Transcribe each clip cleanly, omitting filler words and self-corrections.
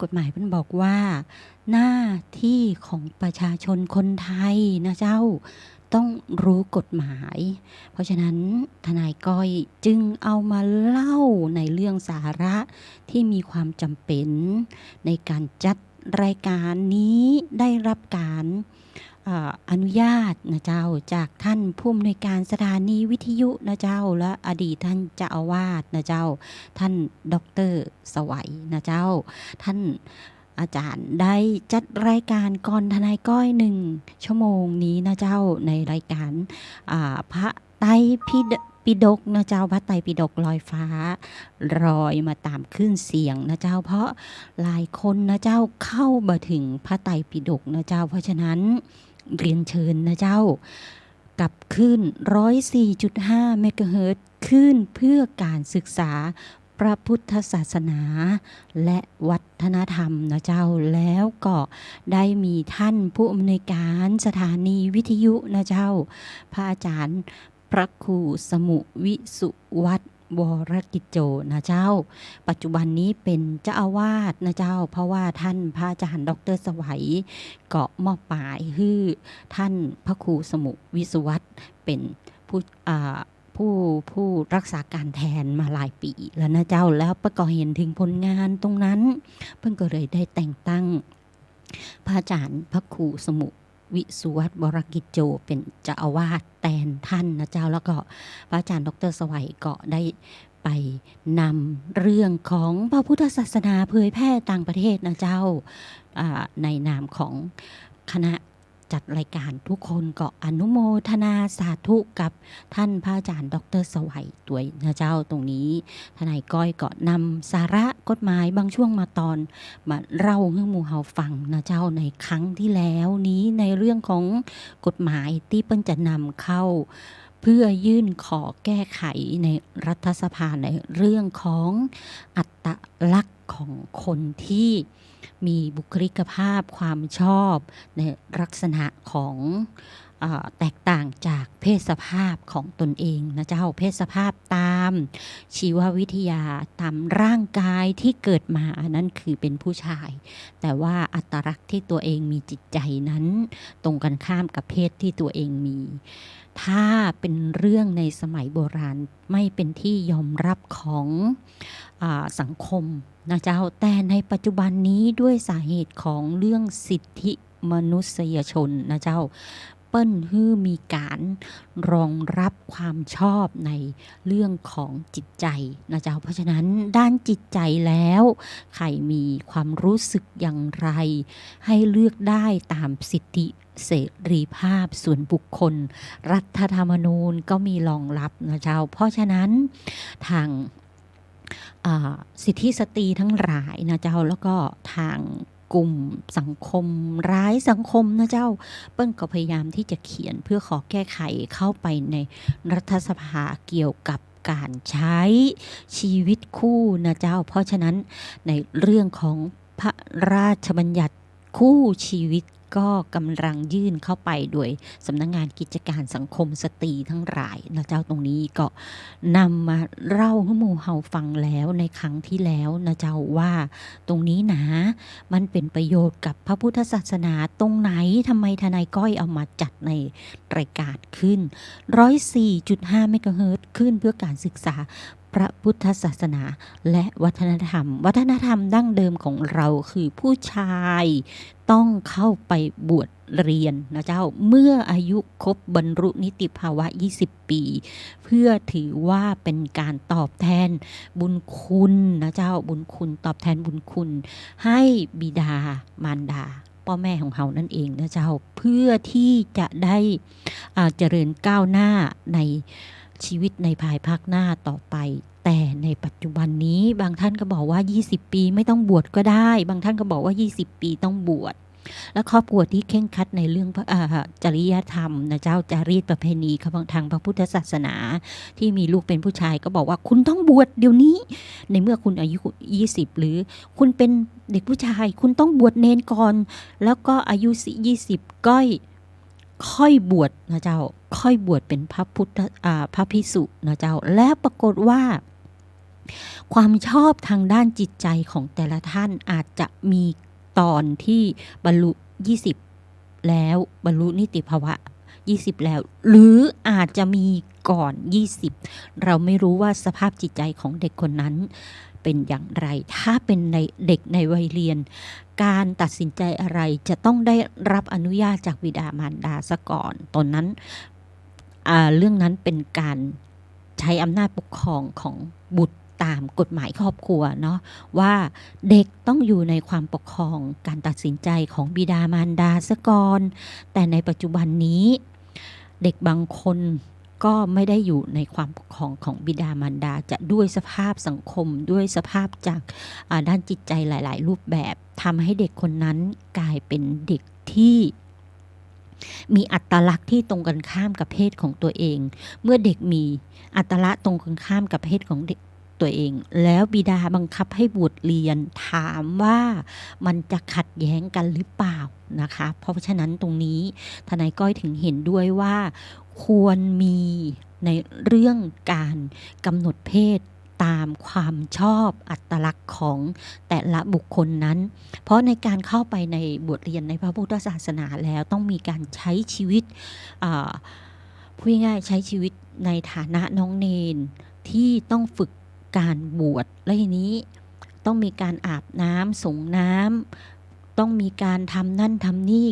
กฎหมายมันบอกว่าหน้าที่ของประชาชนคนไทยนะเจ้าต้องรู้กฎหมาย เพราะฉะนั้นทนายก้อยจึงเอามาเล่าในเรื่องสาระที่มีความจำเป็นในการจัดรายการนี้ได้รับการอนุญาตนะเจ้าจากท่านผู้อำนวยการสถานีวิทยุนะเจ้าและอดีตท่านเจ้าอาวาสนะเจ้าท่านดร.สวัยนะเจ้าท่านอาจารย์ได้จัดรายการก่อนทนายก้อย1 ชั่วโมงนี้นะเจ้าในรายการพระไตรปิฎกนะเจ้าพระไตรปิฎกลอยฟ้าลอยมาตามคลื่นเสียงนะเจ้าเพราะหลายคนนะเจ้าเข้ามาถึงพระไตรปิฎกนะเจ้าเพราะฉะนั้นเรียนเชิญนะเจ้ากับคลื่น104.5 เมกะเฮิรตซ์คลื่นเพื่อการศึกษาพระพุทธศาสนาและวัฒนธรรมนะเจ้าแล้วก็ได้มีท่านผู้อำนวยการสถานีวิทยุนะเจ้าพระอาจารย์พระครูสมุวิสุวัฒน์วรกิจโจนะเจ้าปัจจุบันนี้เป็นเจ้าอาวาสนะเจ้าเพราะว่าท่านพระอาจารย์ดร.สวัยก็มอบหมายให้ท่านพระครูสมุวิสุวัฒน์เป็นผู้รักษาการแทนมาหลายปีแล้วนะเจ้าแล้วประกอบเห็นถึงผลงานตรงนั้นเพิ่งก็เลยได้แต่งตั้งพระอาจารย์พระครูสมุวิสุวัฒน์วรกิจโจเป็นเจ้าอาวาสแทนท่านนะเจ้าแล้วก็พระอาจารย์ดร.สวัยก็ได้ไปนำเรื่องของพระพุทธศาสนาเผยแพร่ต่างประเทศนะเจ้าในนามของคณะจัดรายการทุกคนก็อนุโมทนาสาธุกับท่านพระอาจารย์ดร.สวัยด้วยนะเจ้าตรงนี้ทนายก้อยก็นำสาระกฎหมายบางช่วงมาตอนมาเล่าให้หมู่เฮาฟังนะเจ้าในครั้งที่แล้วนี้ในเรื่องของกฎหมายที่เปิ้นจะนำเข้าเพื่อยื่นขอแก้ไขในรัฐสภาในเรื่องของอัตลักษณ์ของคนที่มีบุคลิกภาพความชอบในลักษณะของแตกต่างจากเพศสภาพของตนเองนะเจ้าเพศสภาพตามชีววิทยาตามร่างกายที่เกิดมาอันนั้นคือเป็นผู้ชายแต่ว่าอัตลักษณ์ที่ตัวเองมีจิตใจนั้นตรงกันข้ามกับเพศที่ตัวเองมีถ้าเป็นเรื่องในสมัยโบราณไม่เป็นที่ยอมรับของสังคมนะเจ้าแต่ในปัจจุบันนี้ด้วยสาเหตุของเรื่องสิทธิมนุษยชนนะเจ้าเปิ้นฮื้อมีการรองรับความชอบในเรื่องของจิตใจนะเจ้าเพราะฉะนั้นด้านจิตใจแล้วใครมีความรู้สึกอย่างไรให้เลือกได้ตามสิทธิเสรีภาพส่วนบุคคลรัฐธรรมนูญก็มีรองรับนะเจ้าเพราะฉะนั้นทางสิทธิสตรีทั้งหลายนะเจ้าแล้วก็ทางกลุ่มสังคมร้ายสังคมนะเจ้าเปิ้ลก็พยายามที่จะเขียนเพื่อขอแก้ไขเข้าไปในรัฐสภาเกี่ยวกับการใช้ชีวิตคู่นะเจ้าเพราะฉะนั้นในเรื่องของพระราชบัญญัติคู่ชีวิตก็กำลังยื่นเข้าไปโดยสำนักงานกิจการสังคมสตรีทั้งหลายนะเจ้าตรงนี้ก็นำมาเล่าให้หมู่เฮาฟังแล้วในครั้งที่แล้วนะเจ้าว่าตรงนี้นะมันเป็นประโยชน์กับพระพุทธศาสนาตรงไหนทำไมทนายก้อยเอามาจัดในรายการขึ้น104.5 เมกะเฮิรตซ์ขึ้นเพื่อการศึกษาพระพุทธศาสนาและวัฒนธรรมดั้งเดิมของเราคือผู้ชายต้องเข้าไปบวชเรียนนะเจ้าเมื่ออายุครบบรรลุนิติภาวะ20 ปีเพื่อถือว่าเป็นการตอบแทนบุญคุณนะเจ้าบุญคุณตอบแทนบุญคุณให้บิดามารดาพ่อแม่ของเรานั่นเองนะเจ้าเพื่อที่จะได้เจริญก้าวหน้าในชีวิตในภายภาคหน้าต่อไปแต่ในปัจจุบันนี้บางท่านก็บอกว่า20 ปีไม่ต้องบวชก็ได้บางท่านก็บอกว่า20 ปีต้องบวชและครอบครัวที่เคร่งครัดในเรื่องจริยธรรมนะเจ้าจารีตประเพณีทางพระพุทธศาสนาที่มีลูกเป็นผู้ชายก็บอกว่าคุณต้องบวชเดี๋ยวนี้ในเมื่อคุณอายุ20หรือคุณเป็นเด็กผู้ชายคุณต้องบวชเนนก่อนแล้วก็อายุ20ก้อยค่อยบวชนะเจ้าค่อยบวชเป็นพระภิกษุนะเจ้าและปรากฏว่า ความชอบทางด้านจิตใจของแต่ละท่านอาจจะมีตอนที่บรรลุ20แล้วบรรลุนิติภาวะ20แล้วหรืออาจจะมีก่อน20เราไม่รู้ว่าสภาพจิตใจของเด็กคนนั้นเป็นอย่างไรถ้าเป็นในเด็กในวัยเรียนการตัดสินใจอะไรจะต้องได้รับอนุญาตจากบิดามารดาซะก่อนตอนนั้นเรื่องนั้นเป็นการใช้อำนาจปกครองของบุตรตามกฎหมายครอบครัวเนาะว่าเด็กต้องอยู่ในความปกครองการตัดสินใจของบิดามารดาซะก่อนแต่ในปัจจุบันนี้เด็กบางคนก็ไม่ได้อยู่ในความปกครองของบิดามารดาจะด้วยสภาพสังคมด้วยสภาพจากด้านจิตใจหลายๆรูปแบบทำให้เด็กคนนั้นกลายเป็นเด็กที่มีอัตลักษณ์ที่ตรงกันข้ามกับเพศของตัวเองเมื่อเด็กมีอัตลักษณ์ตรงกันข้ามกับเพศของเด็กตัวเองแล้วบิดาบังคับให้บุตรเรียนถามว่ามันจะขัดแย้งกันหรือเปล่านะคะเพราะฉะนั้นตรงนี้ทนายก้อยถึงเห็นด้วยว่าควรมีในเรื่องการกำหนดเพศตามความชอบอัตลักษณ์ของแต่ละบุคคลนั้นเพราะในการเข้าไปในบทเรียนในพระพุทธศาสนาแล้วต้องมีการใช้ชีวิตพูดง่ายๆใช้ชีวิตในฐานะน้องเนนที่ต้องฝึกการบวชและทีนี้ต้องมีการอาบน้ำสงน้ำต้องมีการทำนั่นทำนี่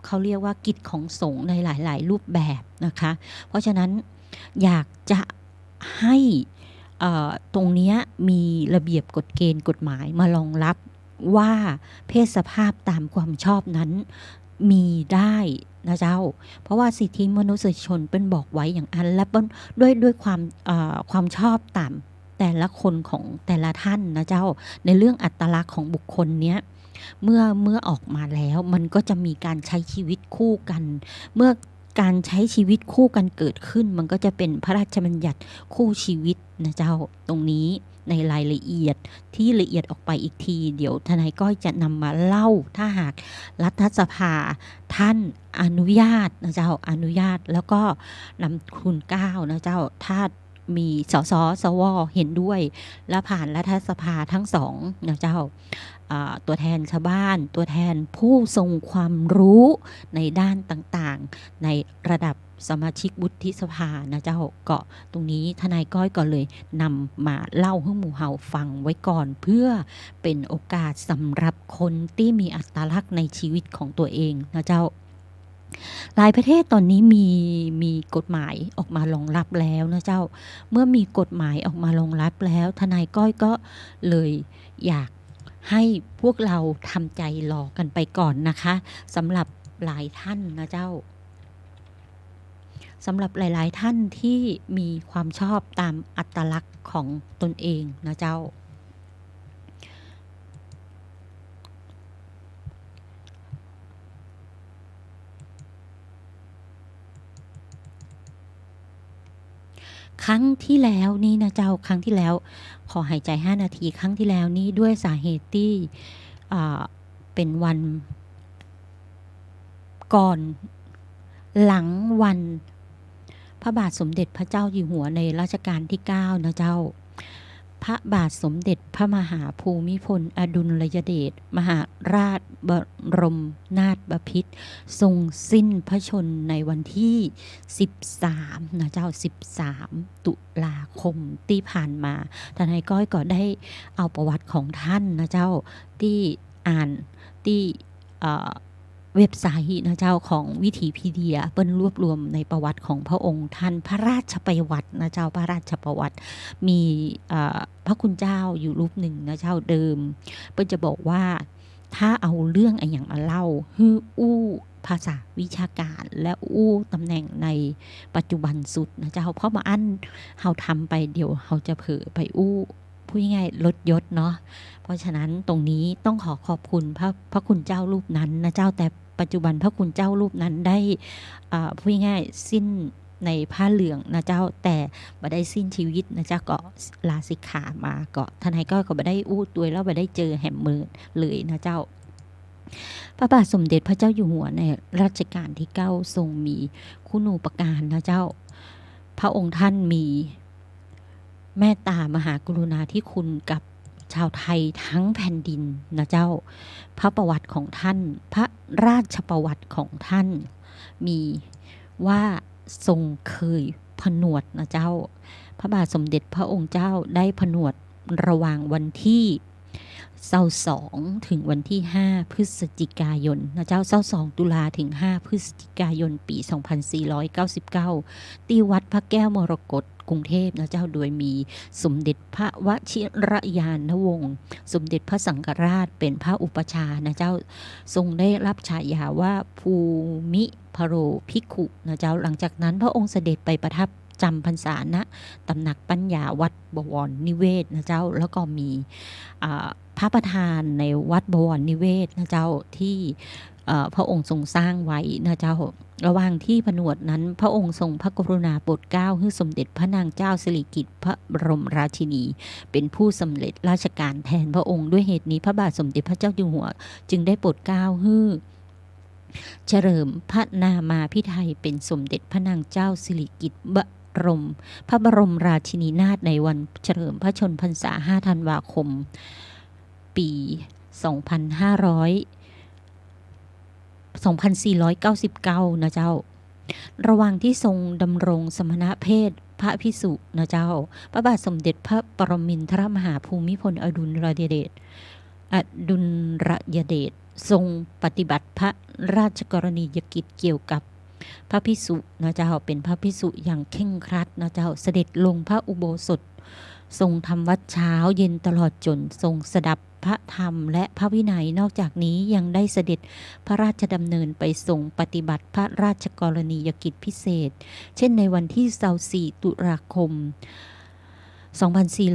เขาเรียกว่ากิจของสงฆ์ในหลายๆรูปแบบนะคะเพราะฉะนั้นอยากจะให้ตรงนี้มีระเบียบกฎเกณฑ์กฎหมายมารองรับว่าเพศสภาพตามความชอบนั้นมีได้นะเจ้าเพราะว่าสิทธิมนุษยชนเป็นบอกไว้อย่างอันและด้วยความชอบตามแต่ละคนของแต่ละท่านนะเจ้าในเรื่องอัตลักษณ์ของบุคคลเนี้ยเมื่อออกมาแล้วมันก็จะมีการใช้ชีวิตคู่กันเมื่อการใช้ชีวิตคู่กันเกิดขึ้นมันก็จะเป็นพระราชบัญญัติคู่ชีวิตนะเจ้าตรงนี้ในรายละเอียดที่ละเอียดออกไปอีกทีเดี๋ยวทนายก้อยจะนำมาเล่าถ้าหากรัฐสภาท่านอนุญาตนะเจ้าอนุญาตแล้วก็นำทุนเกล้านะเจ้าถ้ามีสสสวเห็นด้วยและผ่านรัฐสภาทั้งสองนะเจ้าตัวแทนชาวบ้านตัวแทนผู้ทรงความรู้ในด้านต่างๆในระดับสมาชิกวุฒิสภานะเจ้าก็ตรงนี้ทนายก้อยก็เลยนำมาเล่าให้หมู่เฮาฟังไว้ก่อนเพื่อเป็นโอกาสสำหรับคนที่มีอัตลักษณ์ในชีวิตของตัวเองนะเจ้าหลายประเทศตอนนี้มีกฎหมายออกมารองรับแล้วนะเจ้าเมื่อมีกฎหมายออกมารองรับแล้วทนายก้อยก็เลยอยากให้พวกเราทำใจรอกันไปก่อนนะคะสำหรับหลายท่านนะเจ้าสำหรับหลายๆท่านที่มีความชอบตามอัตลักษณ์ของตนเองนะเจ้าครั้งที่แล้วนี่นะเจ้าครั้งที่แล้วขอหายใจ5 นาทีครั้งที่แล้วนี่ด้วยสาเหตุที่เป็นวันก่อนหลังวันพระบาทสมเด็จพระเจ้าอยู่หัวในรัชกาลที่9นะเจ้าพระบาทสมเด็จพระมหาภูมิพลอดุลยเดชมหาราชบรมนาถบพิตรทรงสิ้นพระชนม์ในวันที่13นะเจ้า13ตุลาคมที่ผ่านมาทนายก้อยก็ได้เอาประวัติของท่านนะเจ้าที่อ่านที่เว็บไซต์นะเจ้าของวิถีพีเดียเปิ้นรวบรวมในประวัติของพระองค์ท่านพระราชประวัตินะเจ้าพระราชประวัติมีพระคุณเจ้าอยู่รูปหนึ่งนะเจ้าเดิมเปิ้นจะบอกว่าถ้าเอาเรื่องอะไรอย่างมาเล่าฮืออู้ภาษาวิชาการและอู้ตำแหน่งในปัจจุบันสุดนะเจ้าเพราะมาอันเฮาทำไปเดี๋ยวเฮาจะเผลอไปอู้พูดง่ายๆลดยศเนาะเพราะฉะนั้นตรงนี้ต้องขอบคุณพระคุณเจ้ารูปนั้นนะเจ้าแต่ปัจจุบันพระคุณเจ้ารูปนั้นได้พูดง่ายๆสิ้นในผ้าเหลืองนะเจ้าแต่บ่ได้สิ้นชีวิตนะเจ้าก็ลาสิกขามาก็ทนายก็บ่ได้อู้ตัวแล้วบ่ได้เจอแหมมือเลยนะเจ้าพระบาทสมเด็จพระเจ้าอยู่หัวในรัชกาลที่9ทรงมีคุณูปการนะเจ้าพระองค์ท่านมี เมตตามหากรุณาธิคุณกับชาวไทยทั้งแผ่นดินนะเจ้าพระประวัติของท่านพระราชประวัติของท่านมีว่าทรงเคยผนวดนะเจ้าพระบาทสมเด็จพระองค์เจ้าได้ผนวดระหว่างวันที่22ถึงวันที่5พฤศจิกายนนะเจ้า22ตุลาถึง5พฤศจิกายนปี2499ที่วัดพระแก้วมรกตกรุงเทพนะเจ้าโดยมีสมเด็จพระวชิรยานวงศ์สมเด็จพระสังฆราชเป็นพระอุปชานะเจ้าทรงได้รับฉายาว่าภูมิพโรภิกขุนะเจ้าหลังจากนั้นพระองค์เสด็จไปประทับจำพรรษาณตำหนักปัญญาวัดบวรนิเวศนะเจ้าแล้วก็มีพระประธานในวัดบวรนิเวศนะเจ้าที่พระองค์ทรงสร้างไว้นะเจ้าระหว่างที่ผนวดนั้นพระองค์ทรงพระกรุณาโปรดเกล้าให้สมเด็จพระนางเจ้าสิริกิติ์พระบรมราชินีเป็นผู้สำเร็จราชการแทนพระองค์ด้วยเหตุนี้พระบาทสมเด็จพระเจ้าอยู่หัวจึงได้โปรดเกล้าให้เฉลิมพระนามาภิไธยเป็นสมเด็จพระนางเจ้าสิริกิติ์พระบรมราชินีนาถในวันเฉลิมพระชนมพรรษา5ธันวาคมปี2499นะเจ้าระหว่างที่ทรงดำรงสมณเพศพระภิกษุนะเจ้าพระบาทสมเด็จพระปรมินทรมหาภูมิพลอดุลยเดชทรงปฏิบัติพระราชกรณียกิจเกี่ยวกับพระภิกษุนะเจ้าเป็นพระภิกษุอย่างเคร่งครัดนะเจ้าเสด็จลงพระอุโบสถทรงทำวัดเช้าเย็นตลอดจนทรงสดับพระธรรมและพระวินัยนอกจากนี้ยังได้เสด็จพระราชดำเนินไปทรงปฏิบัติพระราชกรณียกิจพิเศษเช่นในวันที่24ตุลาคม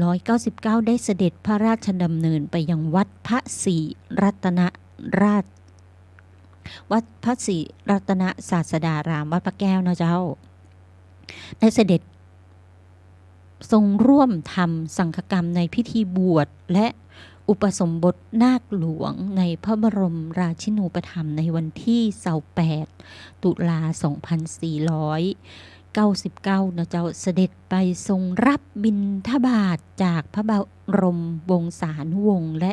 2499ได้เสด็จพระราชดำเนินไปยังวัดพระศรีรัตนศาสดารามวัดพระแก้วนะเจ้าได้เสด็จทรงร่วมทำสังฆกรรมในพิธีบวชและอุปสมบทนาคหลวงในพระบรมราชินูปถัมภ์ในวันที่28ตุลา2499นะเจ้าเสด็จไปทรงรับบิณฑบาตจากพระบรมวงศานุวงศ์และ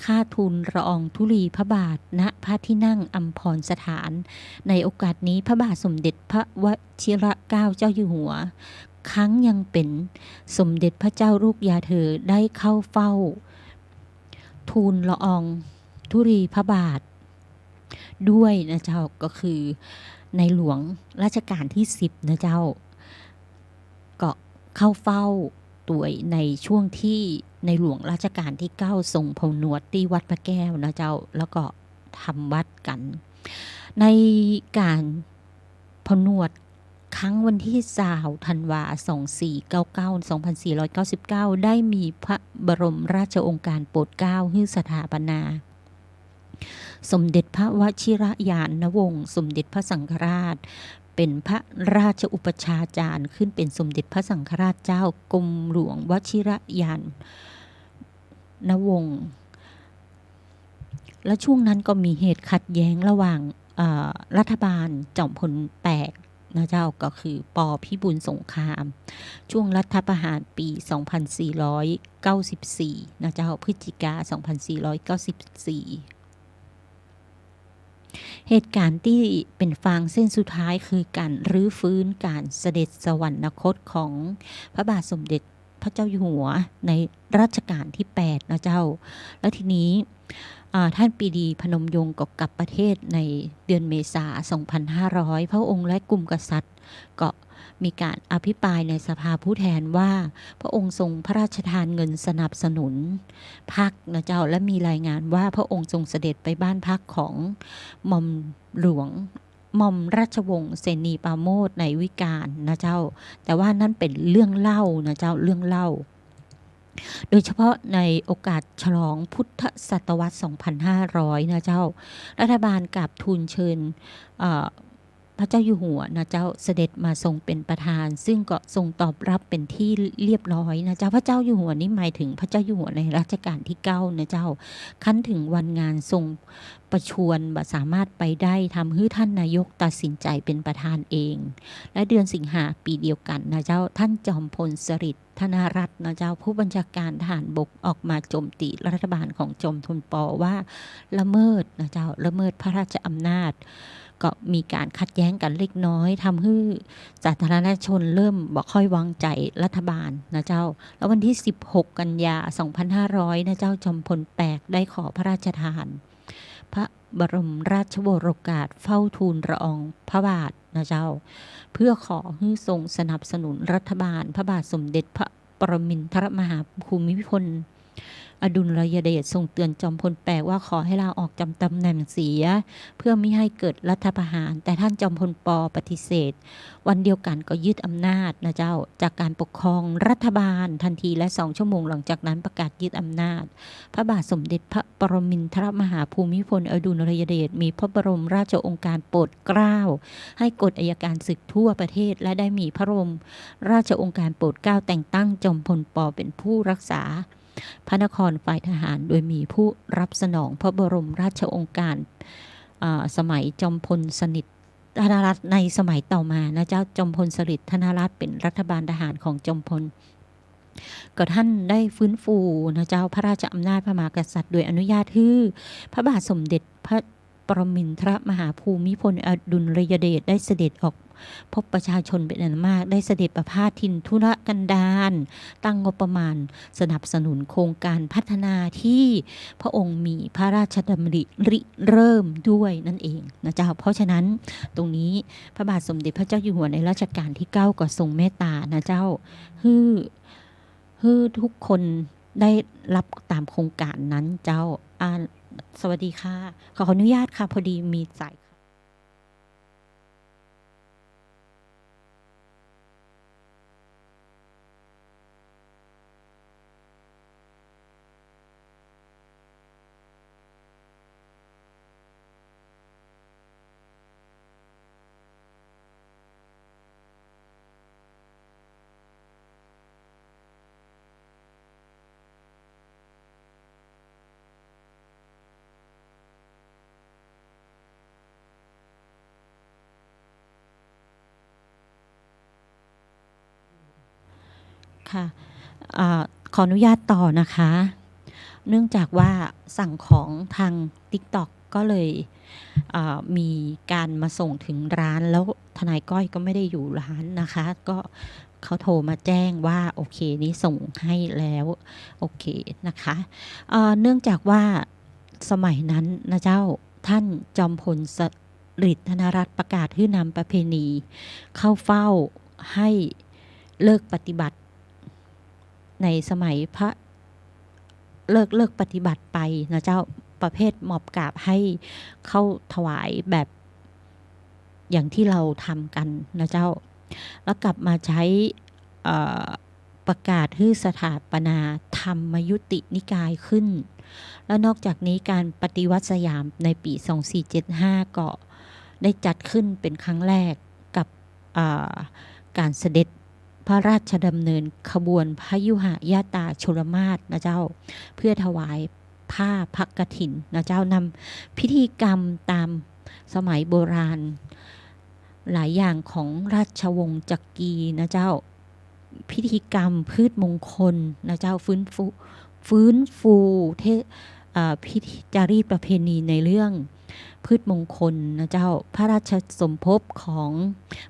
ข้าทูลละอองธุลีพระบาทณพระที่นั่งอัมพรสถานในโอกาสนี้พระบาทสมเด็จพระวชิรเกล้าเจ้าอยู่หัวครั้งยังเป็นสมเด็จพระเจ้าลูกยาเธอได้เข้าเฝ้าทูลละอองธุลีพระบาทด้วยนะเจ้าก็คือในหลวงรัชกาลที่10นะเจ้าก็เข้าเฝ้าตัวในช่วงที่ในหลวงรัชกาลที่9ทรงผนวดที่วัดพระแก้วนะเจ้าแล้วก็ทำวัดกันในการผนวดครั้งวันที่20ธันวา2499ได้มีพระบรมราชโองการโปรดเกล้าให้สถาปนาสมเด็จพระวชิรยานวงศ์สมเด็จพระสังฆราชเป็นพระราชอุปชาจารย์ขึ้นเป็นสมเด็จพระสังฆราชเจ้ากรมหลวงวชิรยานวงศ์และช่วงนั้นก็มีเหตุขัดแย้งระหว่างรัฐบาลจอมพลแปกนะเจ้าก็คือป.พิบูลสงครามช่วงรัฐประหารปี2494นะเจ้าพฤศจิกา2494เหตุการณ์ที่เป็นฟางเส้นสุดท้ายคือการรื้อฟื้นการเสด็จสวรรคตของพระบาทสมเด็จพระเจ้าอยู่หัวในรัชกาลที่8นะเจ้าแล้วทีนี้ท่านปรีดีพนมยงค์ก็กลับประเทศในเดือนเมษายน2500พระองค์และกลุ่มกษัตริย์ก็มีการอภิปรายในสภาผู้แทนว่าพระองค์ทรงพระราชทานเงินสนับสนุนพรรคนะเจ้าและมีรายงานว่าพระองค์ทรงเสด็จไปบ้านพักของหม่อมราชวงศ์เสนีปราโมทย์ในวิกาลนะเจ้าแต่ว่านั่นเป็นเรื่องเล่านะเจ้าเรื่องเล่าโดยเฉพาะในโอกาสฉลองพุทธศตวรรษ 2500 นะเจ้ารัฐบาลกราบทูลเชิญพ ระเจ้าอยู่หัวนะเจ้าเสด็จมาทรงเป็นประธานซึ่งก็ทรงตอบรับเป็นที่เรียบร้อยนะเจ้าพระเจ้าอยู่หัวนี้หมายถึงพระเจ้าอยู่หัวในรัชกาลที่9นะเจ้าขั้นถึงวันงานทรงประชวรสามารถไปได้ทำให้ท่านนายกตัดสินใจเป็นประธานเองและเดือนสิงหาปีเดียวกันนะเจ้าท่านจอมพลสฤษดิ์ธนรัตน์นะเจ้าผู้บัญชาการทหารบกออกมาโจมตีรัฐบาลของจอมพลป.ว่าละเมิดนะเจ้าละเมิดพระราชอำนาจก็มีการขัดแย้งกันเล็กน้อยทำให้สาธารณชนเริ่มบ่ค่อยวางใจรัฐบาลนะเจ้าแล้ววันที่16กันยา2500นะเจ้าจอมพลแปกได้ขอพระราชทานพระบรมราชโองกาสเฝ้าทูลละอองพระบาทนะเจ้าเพื่อขอให้ทรงสนับสนุนรัฐบาลพระบาทสมเด็จพระปรมินทรมหาภูมิพลอดุลยเดชทรงเตือนจอมพลแปกว่าขอให้ลาออกจากตำแหน่งเสียเพื่อไม่ให้เกิดรัฐประหารแต่ท่านจอมพลปปฏิเสธวันเดียวกันก็ยึดอำนาจนะเจ้าจากการปกครองรัฐบาลทันทีและ2 ชั่วโมงหลังจากนั้นประกาศยึดอำนาจพระบาทสมเด็จพระปรมินทรมหาภูมิพลอดุลยเดชมีพระบรมราชโองการโปรดเกล้าให้กฎอัยการศึกทั่วประเทศและได้มีพระบรมราชโองการโปรดเกล้าแต่งตั้งจอมพลปเป็นผู้รักษาพระนครฝ่ายทหารโดยมีผู้รับสนองพระบรมราชโองการสมัยจอมพลสฤษดิ์ธนรัตน์ในสมัยต่อมานะเจ้าจอมพลสฤษดิ์ธนรัตน์เป็นรัฐบาลทหารของจอมพลก็ท่านได้ฟื้นฟูนะเจ้าพระราชอำนาจพระมหากษัตริย์โดยอนุญาตให้พระบาทสมเด็จพระปรมินทรมหาภูมิพลอดุลยเดชได้เสด็จออกพบประชาชนเป็นอันมากได้เสด็จประพาสถิ่นธุรกันดารตั้งงบประมาณสนับสนุนโครงการพัฒนาที่พระองค์มีพระราชดำริเริ่มด้วยนั่นเองนะเจ้าเพราะฉะนั้นตรงนี้พระบาทสมเด็จพระเจ้าอยู่หัวในรัชกาลที่9ก็ทรงเมตตานะเจ้าให้ทุกคนได้รับตามโครงการนั้นเจ้าสวัสดีค่ะขออนุญาตค่ะพอดีมีสายค่ะขออนุญาตต่อนะคะเนื่องจากว่าสั่งของทาง TikTok ก็เลยมีการมาส่งถึงร้านแล้วทนายก้อยก็ไม่ได้อยู่ร้านนะคะก็เขาโทรมาแจ้งว่าโอเคนี้ส่งให้แล้วโอเคนะคะเนื่องจากว่าสมัยนั้นนะเจ้าท่านจอมพลสฤษดิ์ธนรัตน์ประกาศให้นำประเพณีเข้าเฝ้าให้เลิกปฏิบัติในสมัยพระเลิกปฏิบัติไปนะเจ้าประเภทหมอบกราบให้เข้าถวายแบบอย่างที่เราทำกันนะเจ้าแล้วกลับมาใช้ประกาศให้สถาปนาธรรมยุตินิกายขึ้นแล้วนอกจากนี้การปฏิวัติสยามในปี2475ก็ได้จัดขึ้นเป็นครั้งแรกกับการเสด็จพระราชดำเนินขบวนพยุหญาตราชลมาศนะเจ้าเพื่อถวายผ้าพักกฐินนะเจ้านำพิธีกรรมตามสมัยโบราณหลายอย่างของราชวงศ์จักรีนะเจ้าพิธีกรรมพืชมงคลนะเจ้าฟื้นฟูพิธีจารีตประเพณีในเรื่องพืชมงคลนะเจ้าพระราชสมภพของ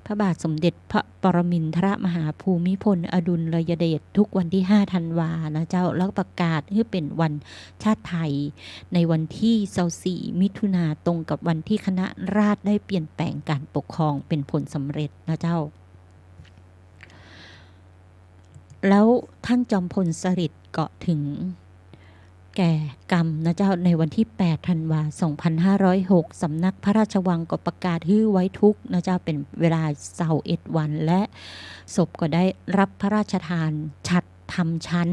พระบาทสมเด็จพระปรมินทรมหาภูมิพลอดุลยเดชทุกวันที่5 ธันวานะเจ้าแล้วประกาศให้เป็นวันชาติไทยในวันที่24 มิถุนาตรงกับวันที่คณะราษฎรได้เปลี่ยนแปลงการปกครองเป็นผลสำเร็จนะเจ้าแล้วท่านจอมพลสฤษดิ์ก็ถึงแก่กรรมนะเจ้าในวันที่8 ธันวา2506สำนักพระราชวังก็ประกาศให้ไว้ทุกข์นะเจ้าเป็นเวลา21 วันและศพก็ได้รับพระราชทานฉัตร ทำชั้น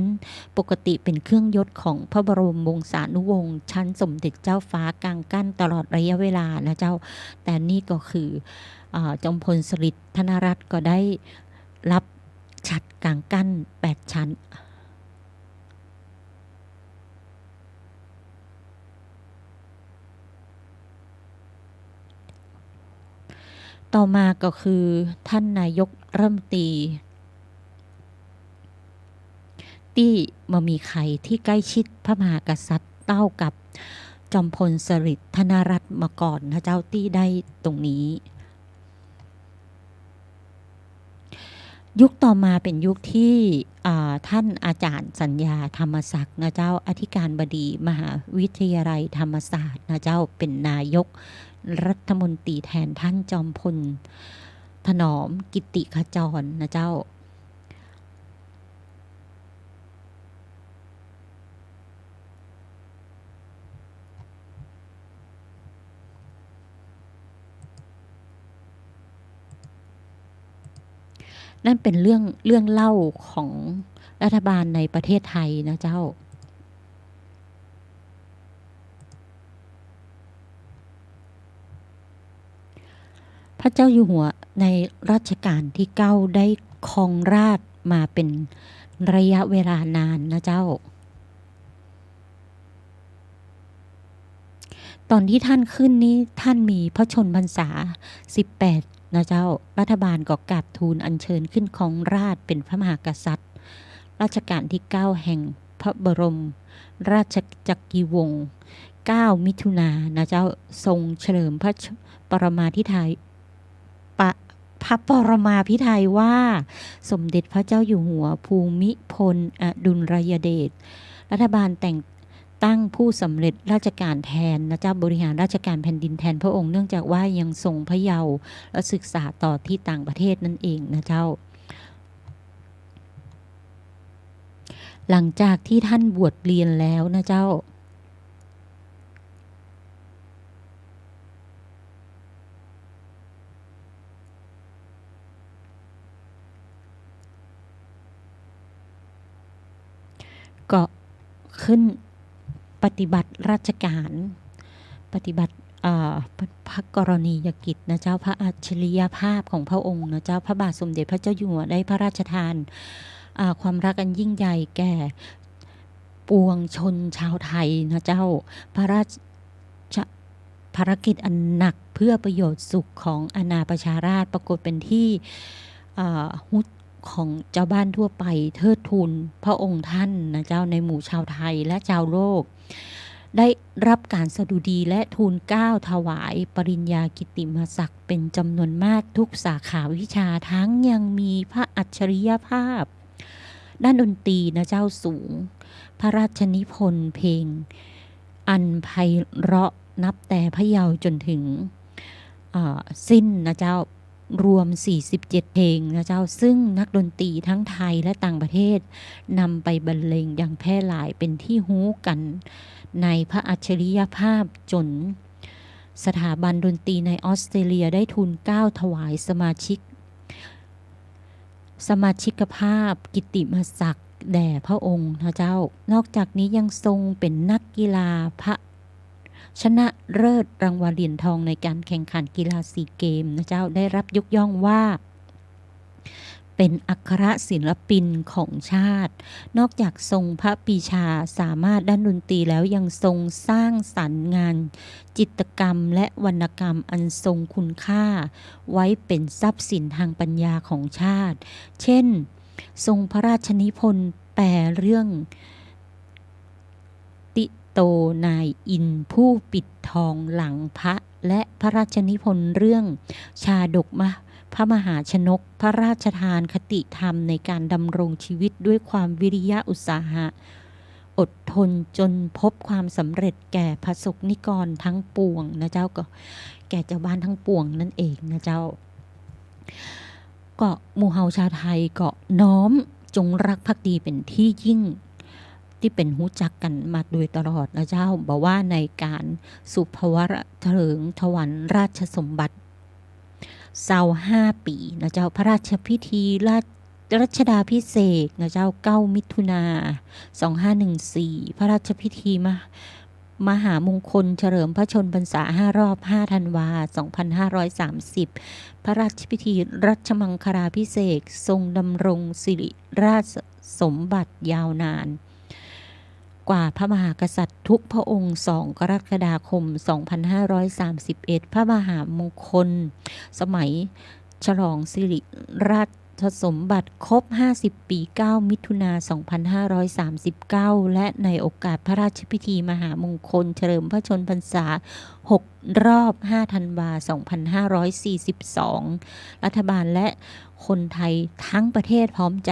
ปกติเป็นเครื่องยศของพระบรมวงศานุวงศ์ชั้นสมเด็จเจ้าฟ้ากางกั้นตลอดระยะเวลานะเจ้าแต่นี่ก็คือจอมพลสฤษดิ์ธนรัตน์ก็ได้รับฉัตรกางกั้น8ชั้นต่อมาก็คือท่านนายกรัฐมนตรีที่มามีใครที่ใกล้ชิดพระมหากษัตริย์เต้ากับจอมพลสฤษดิ์ธนรัตน์มาก่อนนะเจ้าที่ได้ตรงนี้ยุคต่อมาเป็นยุคที่ท่านอาจารย์สัญญาธรรมศักดิ์นะเจ้าอธิการบดีมหาวิทยาลัยธรรมศาสตร์นะเจ้าเป็นนายกรัฐมนตรีแทนท่านจอมพลถนอมกิติขจรนะเจ้านั่นเป็นเรื่องเล่าของรัฐบาลในประเทศไทยนะเจ้าพระเจ้าอยู่หัวในรัชกาลที่9ได้ครองราชย์มาเป็นระยะเวลานานนะเจ้าตอนที่ท่านขึ้นนี้ท่านมีพระชนพรรษา18นะเจ้ารัฐบาลก็กราบทูลอัญเชิญขึ้นครองราชย์เป็นพระมหากษัตริย์รัชกาลที่9แห่งพระบรมราชจักรีวงศ์9มิถุนายนนะเจ้าทรงเฉลิมพระปรมาภิไธยพระปรมาภิไธยว่าสมเด็จพระเจ้าอยู่หัวภูมิพลอดุลยเดชรัฐบาลแต่งตั้งผู้สำเร็จราชการแทนนะเจ้าบริหารราชการแผ่นดินแทนพระองค์เนื่องจากว่ายังทรงพระเยาว์และศึกษาต่อที่ต่างประเทศนั่นเองนะเจ้าหลังจากที่ท่านบวชเรียนแล้วนะเจ้าก็ขึ้นปฏิบัติราชการปฏิบัติพระกรณียกิจนะเจ้าพระอัจฉริยภาพของพระองค์นะเจ้าพระบาทสมเด็จพระเจ้าอยู่หัวได้พระราชทานความรักอันยิ่งใหญ่แก่ปวงชนชาวไทยนะเจ้าพระราชภารกิจอันหนักเพื่อประโยชน์สุขของอาณาประชาราษฎร์ปรากฏเป็นที่ฮุดของเจ้าบ้านทั่วไปเทิดทูนพระองค์ท่านนะเจ้าในหมู่ชาวไทยและชาวโลกได้รับการสดุดีและทูลเกล้าถวายปริญญากิตติมศักดิ์เป็นจำนวนมากทุกสาขาวิชาทั้งยังมีพระอัจฉริยภาพด้านดนตรีนะเจ้าสูงพระราชนิพนธ์เพลงอันไพเราะนับแต่พระเยาว์จนถึงสิ้นนะเจ้ารวม47เพลงนะเจ้าซึ่งนักดนตรีทั้งไทยและต่างประเทศนำไปบรรเลงอย่างแพร่หลายเป็นที่ฮู้กันในพระอัจฉริยภาพจนสถาบันดนตรีในออสเตรเลียได้ทูลเกล้าถวายสมาชิกภาพกิตติมศักดิ์แด่พระองค์นะเจ้านอกจากนี้ยังทรงเป็นนักกีฬาพระชนะเลิศรางวัลเหรียญทองในการแข่งขันกีฬาซีเกมนะเจ้าได้รับยกย่องว่าเป็นอัครศิลปินของชาตินอกจากทรงพระปรีชาสามารถด้านดนตรีแล้วยังทรงสร้างสรรค์งานจิตรกรรมและวรรณกรรมอันทรงคุณค่าไว้เป็นทรัพย์สินทางปัญญาของชาติเช่นทรงพระราชนิพนธ์แปลเรื่องติโตนายอินผู้ปิดทองหลังพระและพระราชนิพนธ์เรื่องชาดกพระมหาชนกพระราชทานคติธรรมในการดำรงชีวิตด้วยความวิริยะอุตสาหะอดทนจนพบความสำเร็จแก่พระสงฆ์นิกรทั้งปวงนะเจ้าก็แก่เจ้าบ้านทั้งปวงนั่นเองนะเจ้าก็หมู่เฮาชาวไทยก็น้อมจงรักภักดีเป็นที่ยิ่งที่เป็นหู้จักกันมาโดยตลอดนะเจ้าบอกว่าในการสุภวรเถลิงถวันราชสมบัติ25 ปีนะเจ้าพระราชพิธี รัชดาภิเษกนะเจ้า9 มิถุนา2514พระราชพิธีมหามงคลเฉลิมพระชนมพรรษา5 รอบ 5 ธันวา2530พระราชพิธีรัชมังคลาภิเษกทรงดำรงสิริราชสมบัติยาวนานกว่าพระมหากษัตริย์ทุกพระองค์2 กรกฎาคม2531พระมหามงคลสมัยฉลองสิริราชสมบัติครบ50 ปี9 มิถุนา2539และในโอกาสพระราชพิธีมหามงคลเฉลิมพระชนมพรรษา6 รอบ 5 ธันวา2542รัฐบาลและคนไทยทั้งประเทศพร้อมใจ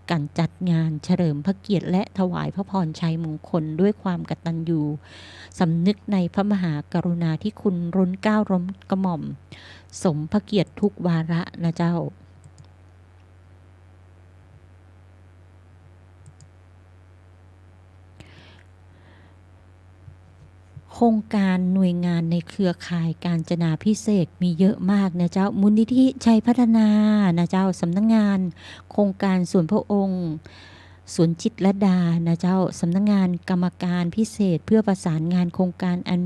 กันจัดงานเฉลิมพระเกียรติและถวายพระพรชัยมงคลด้วยความกตัญญูสำนึกในพระมหากรุณาธิคุณล้นเกล้าล้นกระหม่อมสมพระเกียรติทุกวาระนะเจ้าโครงการหน่วยงานในเครือข่ายกาญจนาภิเษกมีเยอะมากนะเจ้ามูลนิธิชัยพัฒนานะเจ้าสำนักงานโครงการส่วนพระองค์สวนจิตรลดานะเจ้าสำนักงานกรรมการพิเศษเพื่อประสานงานโครงการอัน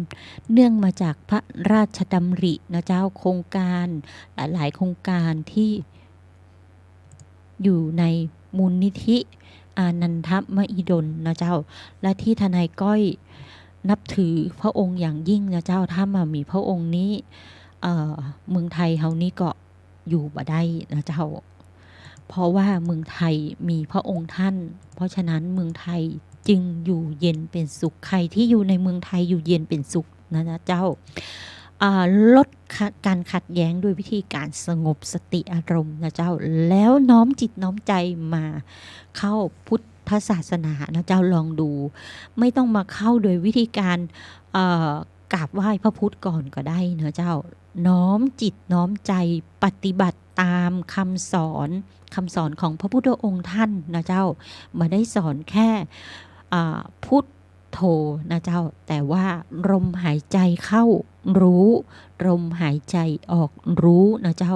เนื่องมาจากพระราชดำรินะเจ้าโครงการหลายๆโครงการที่อยู่ในมูลนิธิอานันทมหิดลนะเจ้าและที่ทนายก้อยนับถือพระองค์อย่างยิ่งนะเจ้าถ้ามามีพระองค์นี้เมืองไทยเฮานี้ก็อยู่บ่ได้นะเจ้าเพราะว่าเมืองไทยมีพระองค์ท่านเพราะฉะนั้นเมืองไทยจึงอยู่เย็นเป็นสุขใครที่อยู่ในเมืองไทยอยู่เย็นเป็นสุขนะเจ้าลดการขัดแย้งด้วยวิธีการสงบสติอารมณ์นะเจ้าแล้วน้อมจิตน้อมใจมาเข้าพุทธศาสนานะเจ้าลองดูไม่ต้องมาเข้าโดยวิธีการกราบไหว้พระพุทธก่อนก็ได้นะเจ้าน้อมจิตน้อมใจปฏิบัติตามคำสอนของพระพุทธองค์ท่านนะเจ้ามาได้สอนแค่พุทโธนะเจ้าแต่ว่าลมหายใจเข้ารู้ลมหายใจออกรู้นะเจ้า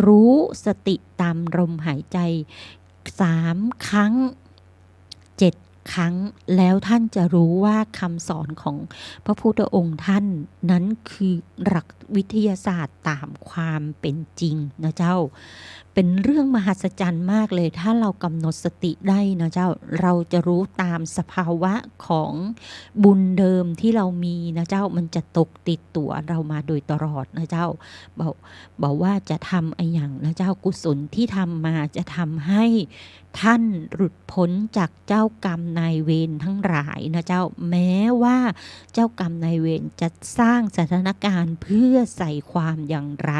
รู้สติตามลมหายใจ3 ครั้ง7 ครั้งแล้วท่านจะรู้ว่าคำสอนของพระพุทธองค์ท่านนั้นคือหลักวิทยาศาสตร์ตามความเป็นจริงนะเจ้าเป็นเรื่องมหัศจรรย์มากเลยถ้าเรากำหนดสติได้นะเจ้าเราจะรู้ตามสภาวะของบุญเดิมที่เรามีนะเจ้ามันจะตกติดตัวเรามาโดยตลอดนะเจ้าบอกว่าจะทำอะไรอย่างนะเจ้ากุศลที่ทำมาจะทำให้ท่านหลุดพ้นจากเจ้ากรรมนายเวรทั้งหลายนะเจ้าแม้ว่าเจ้ากรรมนายเวรจะสร้างสถานการณ์เพื่อใส่ความอย่างไร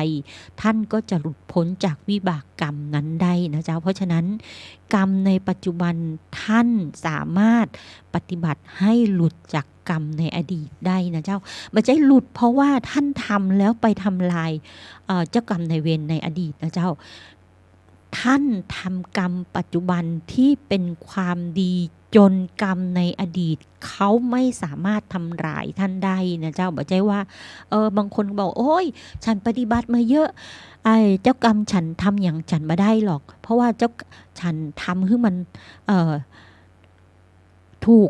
ท่านก็จะหลุดพ้นจากวิบากกรรมนั้นได้นะเจ้าเพราะฉะนั้นกรรมในปัจจุบันท่านสามารถปฏิบัติให้หลุดจากกรรมในอดีตได้นะเจ้าไม่ใช่หลุดเพราะว่าท่านทำแล้วไปทำลายเจ้ากรรมนายเวรในอดีตนะเจ้าท่านทำกรรมปัจจุบันที่เป็นความดีจนกรรมในอดีตเขาไม่สามารถทำร้ายท่านได้นะเจ้าบอกใจว่าบางคนบอกโอ้ยฉันปฏิบัติมาเยอะเจ้ากรรมฉันทำอย่างฉันมาได้หรอกเพราะว่าฉันทำให้มันถูก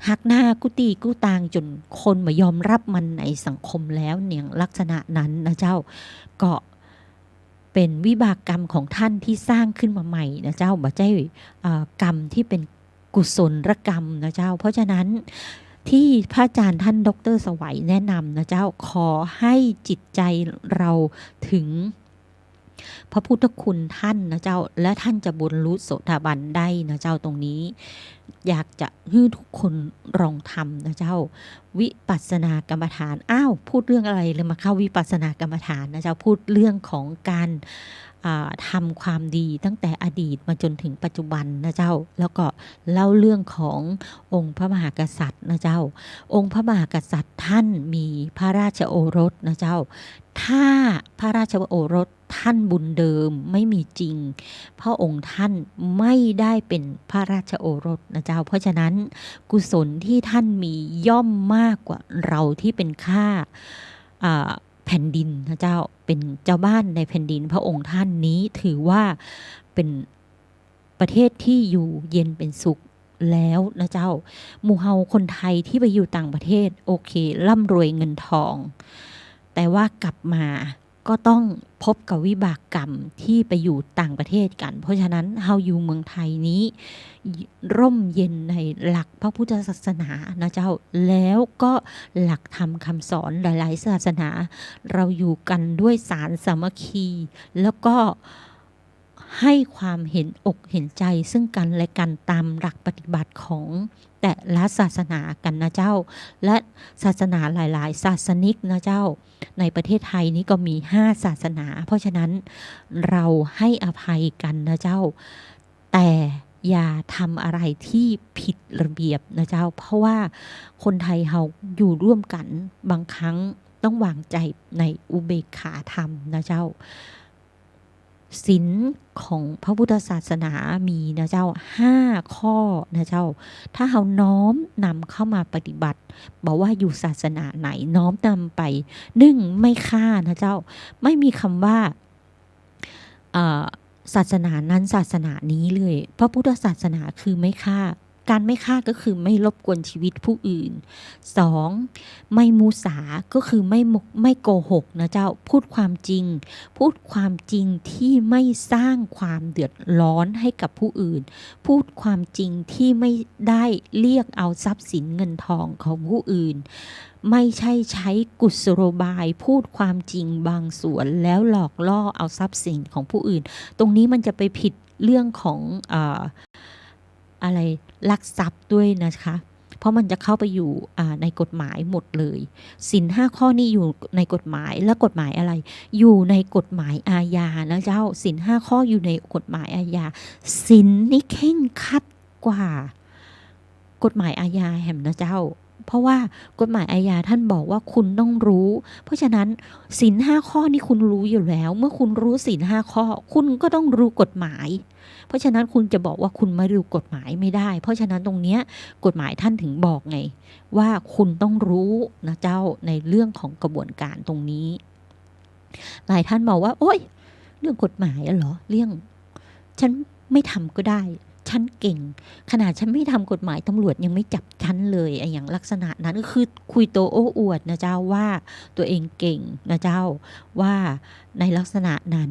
หักหน้ากุตีกุตางจนคนมายอมรับมันในสังคมแล้วเนี่ยลักษณะนั้นนะเจ้าก็เป็นวิบากกรรมของท่านที่สร้างขึ้นมาใหม่นะเจ้าบ่ใช่กรรมที่เป็นกุศลกรรมนะเจ้าเพราะฉะนั้นที่พระอาจารย์ท่านดร.สวัยแนะนำนะเจ้าขอให้จิตใจเราถึงพระพุทธคุณท่านนะเจ้าและท่านจะบรรลุโสดาบันได้นะเจ้าตรงนี้อยากจะให้ทุกคนลองทำนะเจ้าวิปัสสนากรรมฐานพูดเรื่องอะไรเลยมาเข้าวิปัสสนากรรมฐานนะเจ้าพูดเรื่องของการทำความดีตั้งแต่อดีตมาจนถึงปัจจุบันนะเจ้าแล้วก็เล่าเรื่องขององค์พระมหากษัตริย์นะเจ้าองค์พระมหากษัตริย์ท่านมีพระราชโอรสนะเจ้าถ้าพระราชโอรสท่านบุญเดิมไม่มีจริงพระองค์ท่านไม่ได้เป็นพระราชโอรสนะเจ้าเพราะฉะนั้นกุศลที่ท่านมีย่อมมากกว่าเราที่เป็นข้าแผ่นดินนะเจ้าเป็นเจ้าบ้านในแผ่นดินพระองค์ท่านนี้ถือว่าเป็น ประเทศที่อยู่เย็นเป็นสุขแล้วนะเจ้าหมู่เฮาคนไทยที่ไปอยู่ต่างประเทศโอเคร่ำรวยเงินทองแต่ว่ากลับมาก็ต้องพบกับวิบากกรรมที่ไปอยู่ต่างประเทศกันเพราะฉะนั้นเฮาอยู่เมืองไทยนี้ร่มเย็นในหลักพระพุทธศาสนานะเจ้าแล้วก็หลักธรรมคำสอนหลายๆศาสนาเราอยู่กันด้วยสารสามัคคีแล้วก็ให้ความเห็นอกเห็นใจซึ่งกันและกันตามหลักปฏิบัติของแต่ละศาสนากันนะเจ้าและศาสนาหลายๆศาสนิกนะเจ้าในประเทศไทยนี้ก็มี5ศาสนาเพราะฉะนั้นเราให้อภัยกันนะเจ้าแต่อย่าทำอะไรที่ผิดระเบียบนะเจ้าเพราะว่าคนไทยเราอยู่ร่วมกันบางครั้งต้องวางใจในอุเบกขาธรรมนะเจ้าศีลของพระพุทธศาสนามีนะเจ้า5ข้อนะเจ้าถ้าเราน้อมนำเข้ามาปฏิบัติบอกว่าอยู่ศาสนาไหนน้อมนำไป1ไม่ฆ่านะเจ้าไม่มีคำว่าศาสนานั้นศาสนานี้เลยพระพุทธศาสนาคือไม่ฆ่าการไม่ฆ่าก็คือไม่รบกวนชีวิตผู้อื่น2ไม่มุสาก็คือไม่โกหกนะเจ้าพูดความจริงพูดความจริงที่ไม่สร้างความเดือดร้อนให้กับผู้อื่นพูดความจริงที่ไม่ได้เรียกเอาทรัพย์สินเงินทองของผู้อื่นไม่ใช่ใช้กุศโลบายพูดความจริงบางส่วนแล้วหลอกล่อเอาทรัพย์สินของผู้อื่นตรงนี้มันจะไปผิดเรื่องของอะไรลักทรัพย์ด้วยนะคะเพราะมันจะเข้าไปอยู่ในกฎหมายหมดเลยศีล5ข้อนี้อยู่ในกฎหมายและกฎหมายอะไรอยู่ในกฎหมายอาญานะเจ้าศีล5ข้ออยู่ในกฎหมายอาญาศีลนี่เคร่งครัดกว่ากฎหมายอาญาแหมนะเจ้าเพราะว่ากฎหมายอาญาท่านบอกว่าคุณต้องรู้เพราะฉะนั้นศีล5ข้อนี่คุณรู้อยู่แล้วเมื่อคุณรู้ศีล5ข้อคุณก็ต้องรู้กฎหมายเพราะฉะนั้นคุณจะบอกว่าคุณไม่รู้กฎหมายไม่ได้เพราะฉะนั้นตรงเนี้ยกฎหมายท่านถึงบอกไงว่าคุณต้องรู้นะเจ้าในเรื่องของกระบวนการตรงนี้หลายท่านบอกว่าโอ๊ยเรื่องกฎหมายเหรอเรื่องฉันไม่ทำก็ได้ฉันเก่งขนาดฉันไม่ทำกฎหมายตำรวจยังไม่จับฉันเลยอย่างลักษณะนั้นก็คือคุยโตโอ้อวดนะเจ้าว่าตัวเองเก่งนะเจ้าว่าในลักษณะนั้น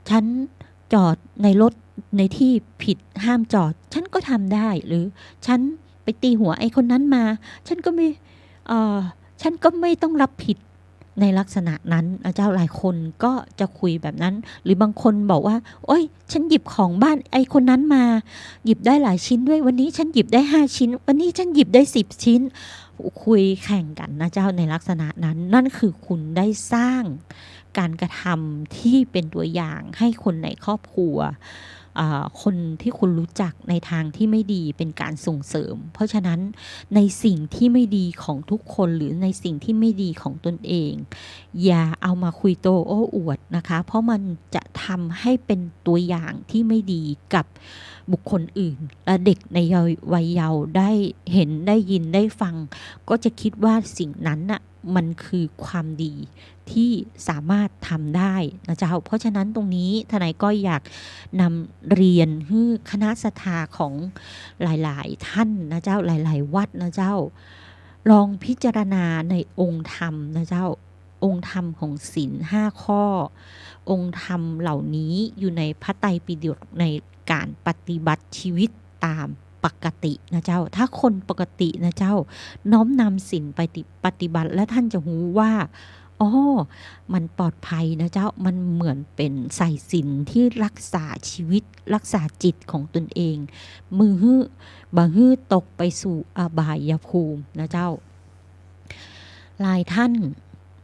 ฉันจอดในรถในที่ผิดห้ามจอดฉันก็ทำได้หรือฉันไปตีหัวไอ้คนนั้นมาฉันก็ไม่ต้องรับผิดในลักษณะนั้นเจ้าหลายคนก็จะคุยแบบนั้นหรือบางคนบอกว่าโอ๊ยฉันหยิบของบ้านไอ้คนนั้นมาหยิบได้หลายชิ้นด้วยวันนี้ฉันหยิบได้5ชิ้นวันนี้ฉันหยิบได้10ชิ้นคุยแข่งกันนะเจ้าในลักษณะนั้นนั่นคือคุณได้สร้างการกระทำที่เป็นตัวอย่างให้คนในครอบครัวคนที่คุณรู้จักในทางที่ไม่ดีเป็นการส่งเสริมเพราะฉะนั้นในสิ่งที่ไม่ดีของทุกคนหรือในสิ่งที่ไม่ดีของตนเองอย่าเอามาคุยโตโอ้อวดนะคะเพราะมันจะทำให้เป็นตัวอย่างที่ไม่ดีกับบุคคลอื่นและเด็กในวัยเยาว์ได้เห็นได้ยินได้ฟังก็จะคิดว่าสิ่งนั้นน่ะมันคือความดีที่สามารถทำได้นะเจ้าเพราะฉะนั้นตรงนี้ทนายก็อยากนำเรียนให้คณะศรัทธาของหลายๆท่านนะเจ้าหลายๆวัดนะเจ้าลองพิจารณาในองค์ธรรมนะเจ้าองค์ธรรมของศีล5ข้อองค์ธรรมเหล่านี้อยู่ในพระไตรปิฎกในการปฏิบัติชีวิตตามปกตินะเจ้าถ้าคนปกตินะเจ้าน้อมนำศีลไปปฏิบัติและท่านจะรู้ว่ามันปลอดภัยนะเจ้ามันเหมือนเป็นสายศีลที่รักษาชีวิตรักษาจิตของตนเองบ่ฮื้อตกไปสู่อบายภูมินะเจ้าหลายท่าน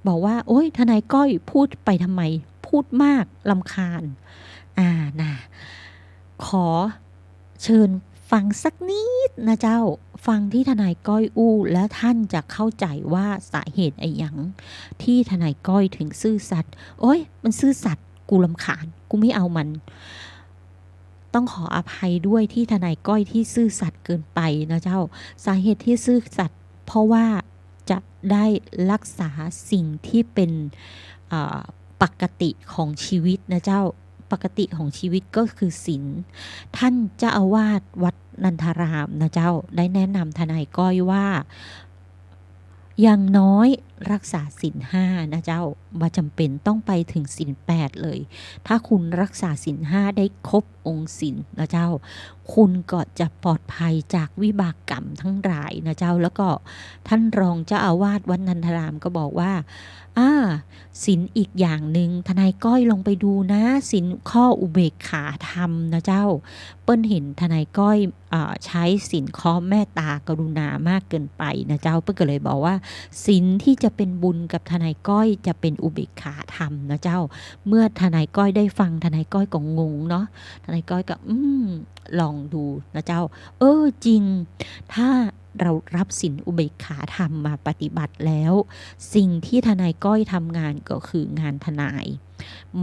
บอกว่าโอ๊ยทนายก้อยพูดไปทำไมพูดมากรำคาญนะขอเชิญฟังสักนิดนะเจ้าฟังที่ทนายก้อยอู้แล้วท่านจะเข้าใจว่าสาเหตุไอ้หยังที่ทนายก้อยถึงซื่อสัตย์โอ๊ยมันซื่อสัตย์กูรำคาญกูไม่เอามันต้องขออภัยด้วยที่ทนายก้อยที่ซื่อสัตย์เกินไปนะเจ้าสาเหตุที่ซื่อสัตย์เพราะว่าจะได้รักษาสิ่งที่เป็นปกติของชีวิตนะเจ้า ปกติของชีวิตก็คือศีลท่านเจ้าอาวาสวัดนันทารามนะเจ้าได้แนะนำทนายก้อยว่าอย่างน้อยรักษาศีลห้านะเจ้าบ่จำเป็นต้องไปถึงศีลแปดเลยถ้าคุณรักษาศีลห้าได้ครบองค์ศีลนะเจ้าคุณก็จะปลอดภัยจากวิบากกรรมทั้งหลายนะเจ้าแล้วก็ท่านรองเจ้าอาวาสวัดนันทารามก็บอกว่าศีลอีกอย่างหนึ่งทนายก้อยลองไปดูนะศีลข้ออุเบกขาธรรมนะเจ้าเปิ้ลเห็นทนายก้อยใช้ศีลข้อเมตตากรุณามากเกินไปนะเจ้าเปิ้ลก็เลยบอกว่าศีลที่จะเป็นบุญกับทนายก้อยจะเป็นอุเบกขาธรรมนะเจ้าเมื่อทนายก้อยได้ฟังทนายก้อยก็งงเนาะทนายก้อยก็ลองดูนะเจ้าจริงถ้าเรารับศีลอุเบกขาธรรมมาปฏิบัติแล้วสิ่งที่ทนายก้อยทำงานก็คืองานทนาย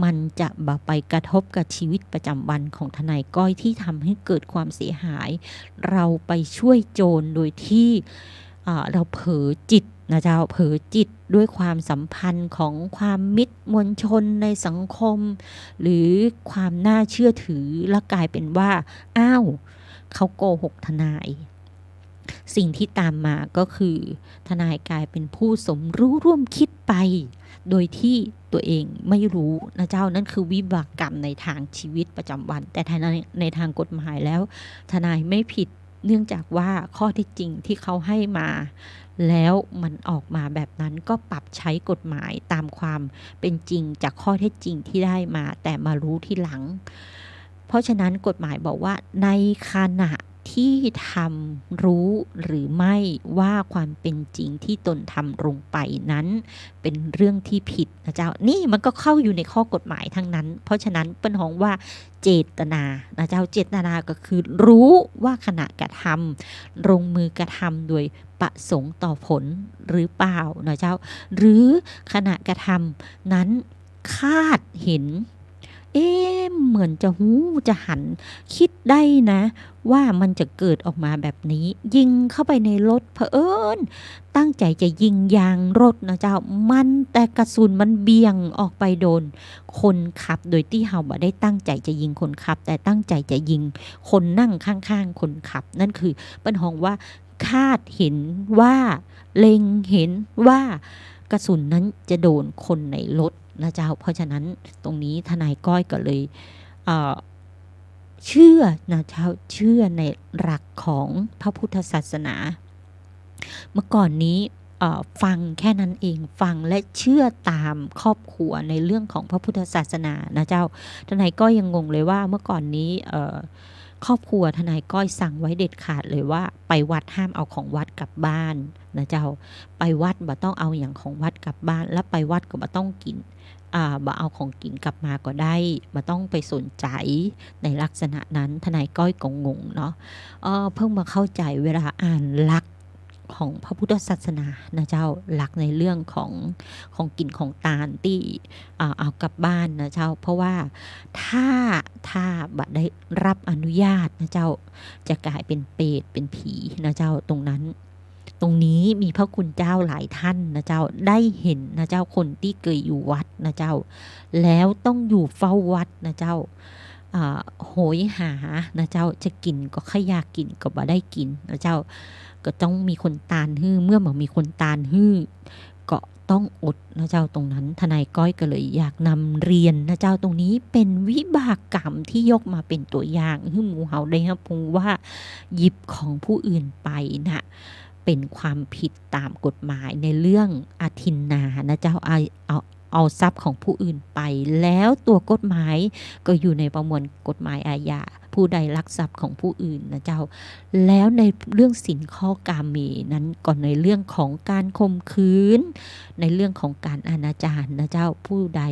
มันจะบ่ไปกระทบกับชีวิตประจำวันของทนายก้อยที่ทำให้เกิดความเสียหายเราไปช่วยโจรโดยที่เราเผลอจิตนะเจ้าเผลอจิตด้วยความสัมพันธ์ของความมิตรมวลชนในสังคมหรือความน่าเชื่อถือแล้วกลายเป็นว่าเขาโกหกทนายสิ่งที่ตามมาก็คือทนายกลายเป็นผู้สมรู้ร่วมคิดไปโดยที่ตัวเองไม่รู้นะเจ้านั่นคือวิบากกรรมในทางชีวิตประจำวันแต่ในทางกฎหมายแล้วทนายไม่ผิดเนื่องจากว่าข้อเท็จจริงที่เขาให้มาแล้วมันออกมาแบบนั้นก็ปรับใช้กฎหมายตามความเป็นจริงจากข้อเท็จจริงที่ได้มาแต่มารู้ที่หลังเพราะฉะนั้นกฎหมายบอกว่าในขณะที่ทำรู้หรือไม่ว่าความเป็นจริงที่ตนทำลงไปนั้นเป็นเรื่องที่ผิดนะเจ้านี่มันก็เข้าอยู่ในข้อกฎหมายทั้งนั้นเพราะฉะนั้นเปิ้ลฮ้องว่าเจตนานะเจ้าเจตนาก็คือรู้ว่าขณะกระทำลงมือกระทำโดยประสงค์ต่อผลหรือเปล่านะเจ้าหรือขณะกระทำนั้นคาดเห็นเหมือนจะจะหันคิดได้นะว่ามันจะเกิดออกมาแบบนี้ยิงเข้าไปในรถเผอิญตั้งใจจะยิงยางรถนะเจ้ามันแต่กระสุนมันเบี่ยงออกไปโดนคนขับโดยที่เขาไม่ได้ตั้งใจจะยิงคนขับแต่ตั้งใจจะยิงคนนั่งข้างๆคนขับนั่นคือปัญหาว่าคาดเห็นว่าเล็งเห็นว่ากระสุนนั้นจะโดนคนในรถนะเจ้าเพราะฉะนั้นตรงนี้ทนายก้อยก็เลยเชื่อนะเจ้าเชื่อในหลักของพระพุทธศาสนาเมื่อก่อนนี้ฟังแค่นั้นเองฟังและเชื่อตามครอบครัวในเรื่องของพระพุทธศาสนานะเจ้าทนายก้อยยังงงเลยว่าเมื่อก่อนนี้ครอบครัวทนายก้อยสั่งไว้เด็ดขาดเลยว่าไปวัดห้ามเอาของวัดกลับบ้านนะเจ้าไปวัดบ่ต้องเอาอย่างของวัดกลับบ้านแล้วไปวัดก็บ่ต้องกินบ่เอาของกินกลับมาก็ได้บ่ต้องไปสนใจในลักษณะนั้นทนายก้อยก็งงเนาะเพิ่งมาเข้าใจเวลาอ่านหลักของพระพุทธศาสนานะเจ้าหลักในเรื่องของกินของตาลที่เอากลับบ้านนะเจ้าเพราะว่าถ้าบัดได้รับอนุญาตนะเจ้าจะกลายเป็นเปรตเป็นผีนะเจ้าตรงนี้มีพระคุณเจ้าหลายท่านนะเจ้าได้เห็นนะเจ้าคนที่เคยอยู่วัดนะเจ้าแล้วต้องอยู่เฝ้าวัดนะเจ้าโหยหานะเจ้าจะกินก็ขยากกินก็บ่ได้กินนะเจ้าก็ต้องมีคนตานฮื้อเมื่อมีคนตานฮื้อก็ต้องอดนะเจ้าตรงนั้นทนายก้อยก็เลยอยากนำเรียนนะเจ้าตรงนี้เป็นวิบากกรรมที่ยกมาเป็นตัวอย่างให้หมู่เฮาได้รับรู้ว่าหยิบของผู้อื่นไปนะเป็นความผิดตามกฎหมายในเรื่องอาทินนานะเจ้าเอาทรัพย์ของผู้อื่นไปแล้วตัวกฎหมายก็อยู่ในประมวลกฎหมายอาญาผู้ใดลักทรัพย์ของผู้อื่นนะเจ้าแล้วในเรื่องสินข้อกาเมนั้นก่อนในเรื่องของการข่มขืนในเรื่องของการอนาจารนะเจ้าผู้ใด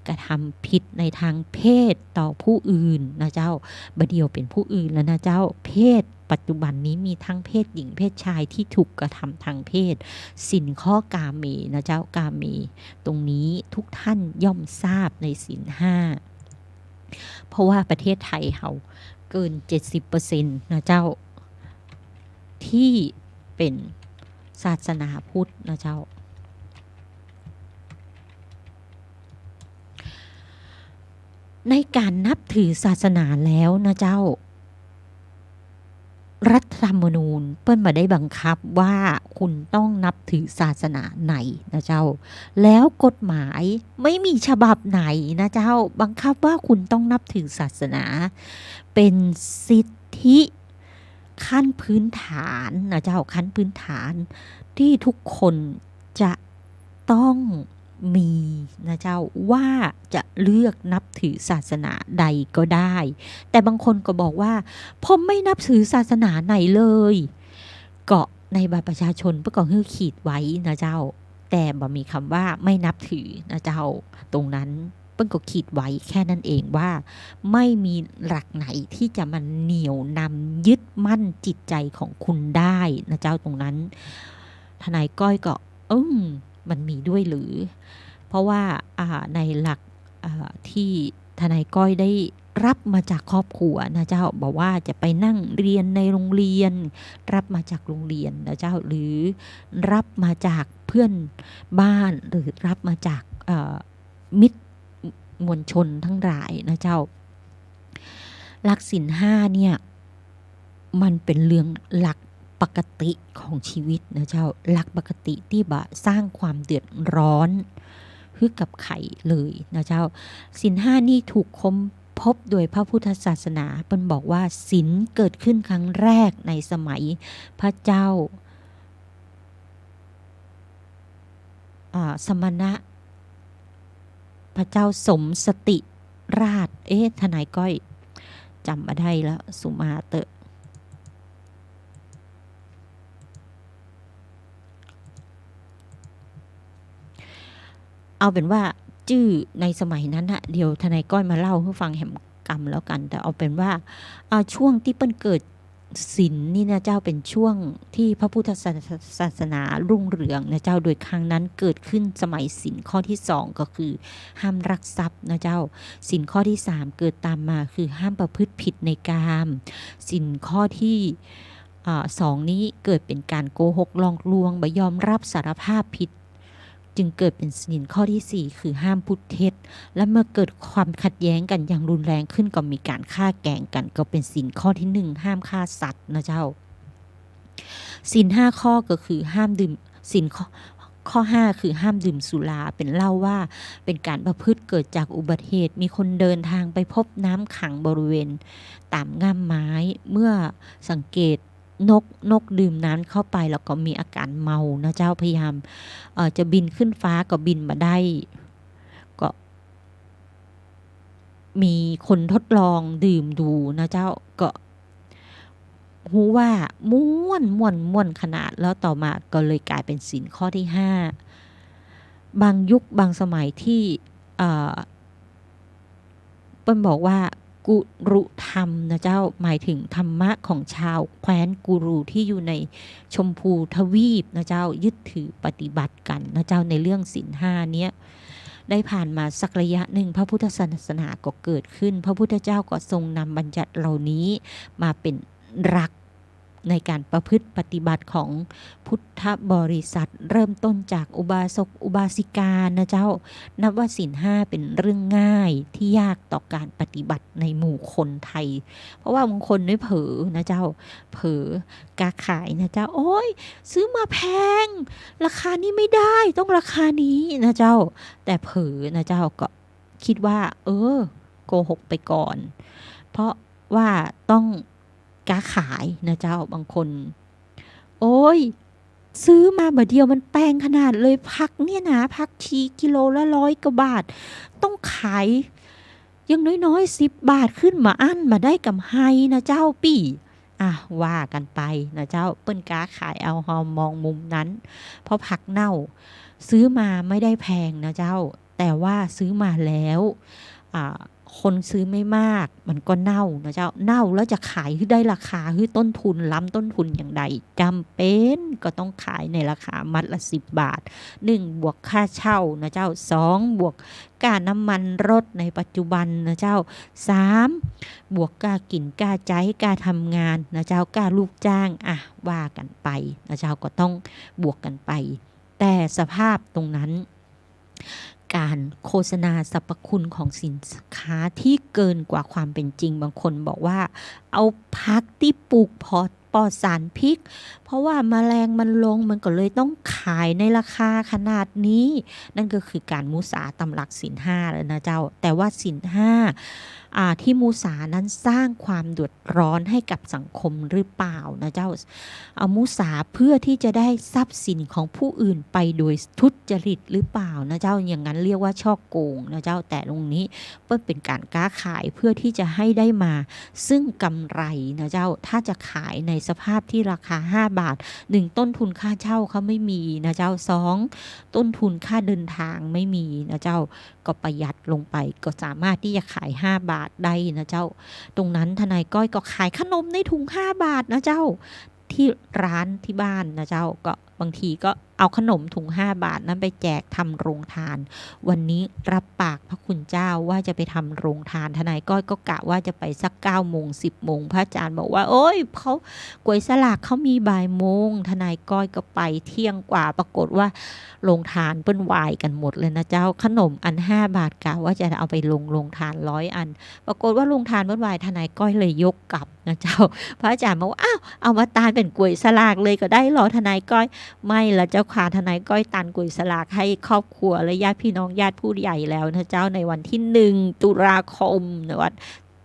กระทำผิดในทางเพศต่อผู้อื่นนะเจ้าบเดียวเป็นผู้อื่นแล้วนะเจ้าเพศปัจจุบันนี้มีทั้งเพศหญิงเพศชายที่ถูกกระทำทางเพศสินข้อกาเมนะเจ้ากาเมตรงนี้ทุกท่านย่อมทราบในศีลห้าเพราะว่าประเทศไทยเราเกิน 70% นะเจ้าที่เป็นศาสนาพุทธนะเจ้า ในการนับถือศาสนาแล้วนะเจ้ารัฐธรรมนูญเปิ้นมาได้บังคับว่าคุณต้องนับถือศาสนาไหนนะเจ้าแล้วกฎหมายไม่มีฉบับไหนนะเจ้าบังคับว่าคุณต้องนับถือศาสนาเป็นสิทธิขั้นพื้นฐานนะเจ้าขั้นพื้นฐานที่ทุกคนจะต้องมีนะเจ้าว่าจะเลือกนับถือศาสนาใดก็ได้แต่บางคนก็บอกว่าผมไม่นับถือศาสนาไหนเลยก็ในบัตรประชาชนเพื่อก็คือขีดไว้นะเจ้าแต่บ่มีคำว่าไม่นับถือนะเจ้าตรงนั้นเปิ้นก็ขีดไว้แค่นั้นเองว่าไม่มีหลักไหนที่จะมันเหนี่ยวนำยึดมั่นจิตใจของคุณได้นะเจ้าตรงนั้นทนายก้อยก็มันมีด้วยหรือเพราะว่าในหลักที่ทนายก้อยได้รับมาจากครอบครัวนะเจ้าบอกว่าจะไปนั่งเรียนในโรงเรียนรับมาจากโรงเรียนนะเจ้าหรือรับมาจากเพื่อนบ้านหรือรับมาจากมิตรมวลชนทั้งหลายนะเจ้าหลักศีลห้าเนี่ยมันเป็นเรื่องหลักปกติของชีวิตนะเจ้าหลักปกติที่บะสร้างความเดือดร้อนให้กับใครเลยนะเจ้าศีลห้านี่ถูกค้นพบโดยพระพุทธศาสนาเปิ้นบอกว่าศีลเกิดขึ้นครั้งแรกในสมัยพระเจ้าสมณะพระเจ้าสมสติราชทนายก้อยจำมาได้แล้วสุมาเตอเอาเป็นว่าจื้อในสมัยนั้นนะเดี๋ยวทนายก้อยมาเล่าให้ฟังแหมกรรมแล้วกันแต่เอาเป็นว่าช่วงที่เปิ้นเกิดศีลนี่นะเจ้าเป็นช่วงที่พระพุทธศาสนารุ่งเรืองนะเจ้าโดยครั้งนั้นเกิดขึ้นสมัยศีลข้อที่2ก็คือห้ามลักทรัพย์นะเจ้าศีลข้อที่3เกิดตามมาคือห้ามประพฤติผิดในกามศีลข้อที่2นี้เกิดเป็นการโกหกหลอกลวงบ่ยอมรับสารภาพผิดจึงเกิดเป็นศีลข้อที่4คือห้ามพูดเท็จและเมื่อเกิดความขัดแย้งกันอย่างรุนแรงขึ้นก็มีการฆ่าแกล้งกันก็เป็นศีลข้อที่1ห้ามฆ่าสัตว์นะเจ้าศีล5ข้อก็คือห้ามดื่มศีลข้อ5คือห้ามดื่มสุราเป็นเล่าว่าเป็นการประพฤติเกิดจากอุบัติเหตุมีคนเดินทางไปพบน้ำขังบริเวณตามง่ามไม้เมื่อสังเกตนกดื่มน้ำเข้าไปแล้วก็มีอาการเมานะเจ้าพยายามจะบินขึ้นฟ้าก็บินมาได้ก็มีคนทดลองดื่มดูนะเจ้าก็หูว่าม่วนขนาดแล้วต่อมาก็เลยกลายเป็นศีลข้อที่5บางยุคบางสมัยที่เปิ้ลบอกว่ากุรุธรรมนะเจ้าหมายถึงธรรมะของชาวแคว้นกุรุที่อยู่ในชมพูทวีปนะเจ้ายึดถือปฏิบัติกันนะเจ้าในเรื่องศีล5เนี้ยได้ผ่านมาสักระยะหนึ่งพระพุทธศาสนาก็เกิดขึ้นพระพุทธเจ้าก็ทรงนำบัญญัติเหล่านี้มาเป็นหลักในการประพฤติปฏิบัติของพุทธบริษัทเริ่มต้นจากอุบาสกอุบาสิกานะเจ้านับว่าศีล5เป็นเรื่องง่ายที่ยากต่อการปฏิบัติในหมู่คนไทยเพราะว่าบางคนไม่เผลอนะเจ้าเผลอกาขายนะเจ้าโอ้ยซื้อมาแพงราคานี้ไม่ได้ต้องราคานี้นะเจ้าแต่เผลอนะเจ้าก็คิดว่าโกหกไปก่อนเพราะว่าต้องกาขายนะเจ้าบางคนโอ้ยซื้อมาบาทเดียวมันแพงขนาดเลยผักเนี่ยนะผักชีกิโลละ100 กว่าบาทต้องขายยังน้อยๆ10 บาทขึ้นมาอั้นมาได้กำไรนะเจ้าปี่ว่ากันไปนะเจ้าเปิ้นกาขายเอาฮอมองมุมนั้นเพราะผักเน่าซื้อมาไม่ได้แพงนะเจ้าแต่ว่าซื้อมาแล้วคนซื้อไม่มากมันก็เน่านะเจ้าเน่าแล้วจะขายให้ได้ราคาให้ต้นทุนล้ำต้นทุนอย่างใดจำเป็นก็ต้องขายในราคามัดละ10 บาท1บวกค่าเช่านะเจ้า2บวกค่าน้ำมันรถในปัจจุบันนะเจ้า3บวกค่ากินค่าใช้ค่าทำงานนะเจ้าค่าลูกจ้างว่ากันไปนะเจ้าก็ต้องบวกกันไปแต่สภาพตรงนั้น การโฆษณาสรรพคุณของสินค้าที่เกินกว่าความเป็นจริงบางคนบอกว่าเอาผักที่ปลูกปลอดสารพิษเพราะว่าแมลงมันลงมันก็เลยต้องขายในราคาขนาดนี้นั่นก็คือการมุสาตำหลักศีลห้าแล้วนะเจ้าแต่ว่าศีลห้าที่มุสานั้นสร้างความเดือดร้อนให้กับสังคมหรือเปล่านะเจ้าเอามุสาเพื่อที่จะได้ทรัพย์สินของผู้อื่นไปโดยทุจริตหรือเปล่านะเจ้าอย่างนั้นเรียกว่าช่อโกงนะเจ้าแต่ตรงนี้เปิ้ลเป็นการค้าขายเพื่อที่จะให้ได้มาซึ่งกำไรนะเจ้าถ้าจะขายในสภาพที่ราคา5 บาท1ต้นทุนค่าเช่าเขาไม่มีนะเจ้า2ต้นทุนค่าเดินทางไม่มีนะเจ้าก็ประหยัดลงไปก็สามารถที่จะขาย5 บาทได้นะเจ้าตรงนั้นทนายก้อยก็ขายขนมในถุง5 บาทนะเจ้าที่ร้านที่บ้านนะเจ้าก็บางทีก็เอาขนมถุง5 บาทนั้นไปแจกทำโรงทานวันนี้รับปากพระคุณเจ้าว่าจะไปทำโรงทานทนายก้อยก็กะว่าจะไปสัก9 โมง 10 โมงพระอาจารย์บอกว่าโอ้ยเขากวยสลากเขามีบ่ายโมงทนายก้อยก็ไปเที่ยงกว่าปรากฏว่าโรงทานเปิ้นวายกันหมดเลยนะเจ้าขนมอัน5 บาทกะว่าจะเอาไปโรงทาน100 อันปรากฏว่าโรงทานเปิ้นวายทนายก้อยเลยยกกลับนะเจ้าพระอาจารย์บอกว่าอ้าวเอามาตานเป็นกวยสลากเลยก็ได้หรอทนายก้อยไม่ละเจ้าค่ะทนายก้อยตันกุยสลากให้ครอบครัวและญาติพี่น้องญาติผู้ใหญ่แล้วนะเจ้าในวันที่1 ตุลาคมในวัด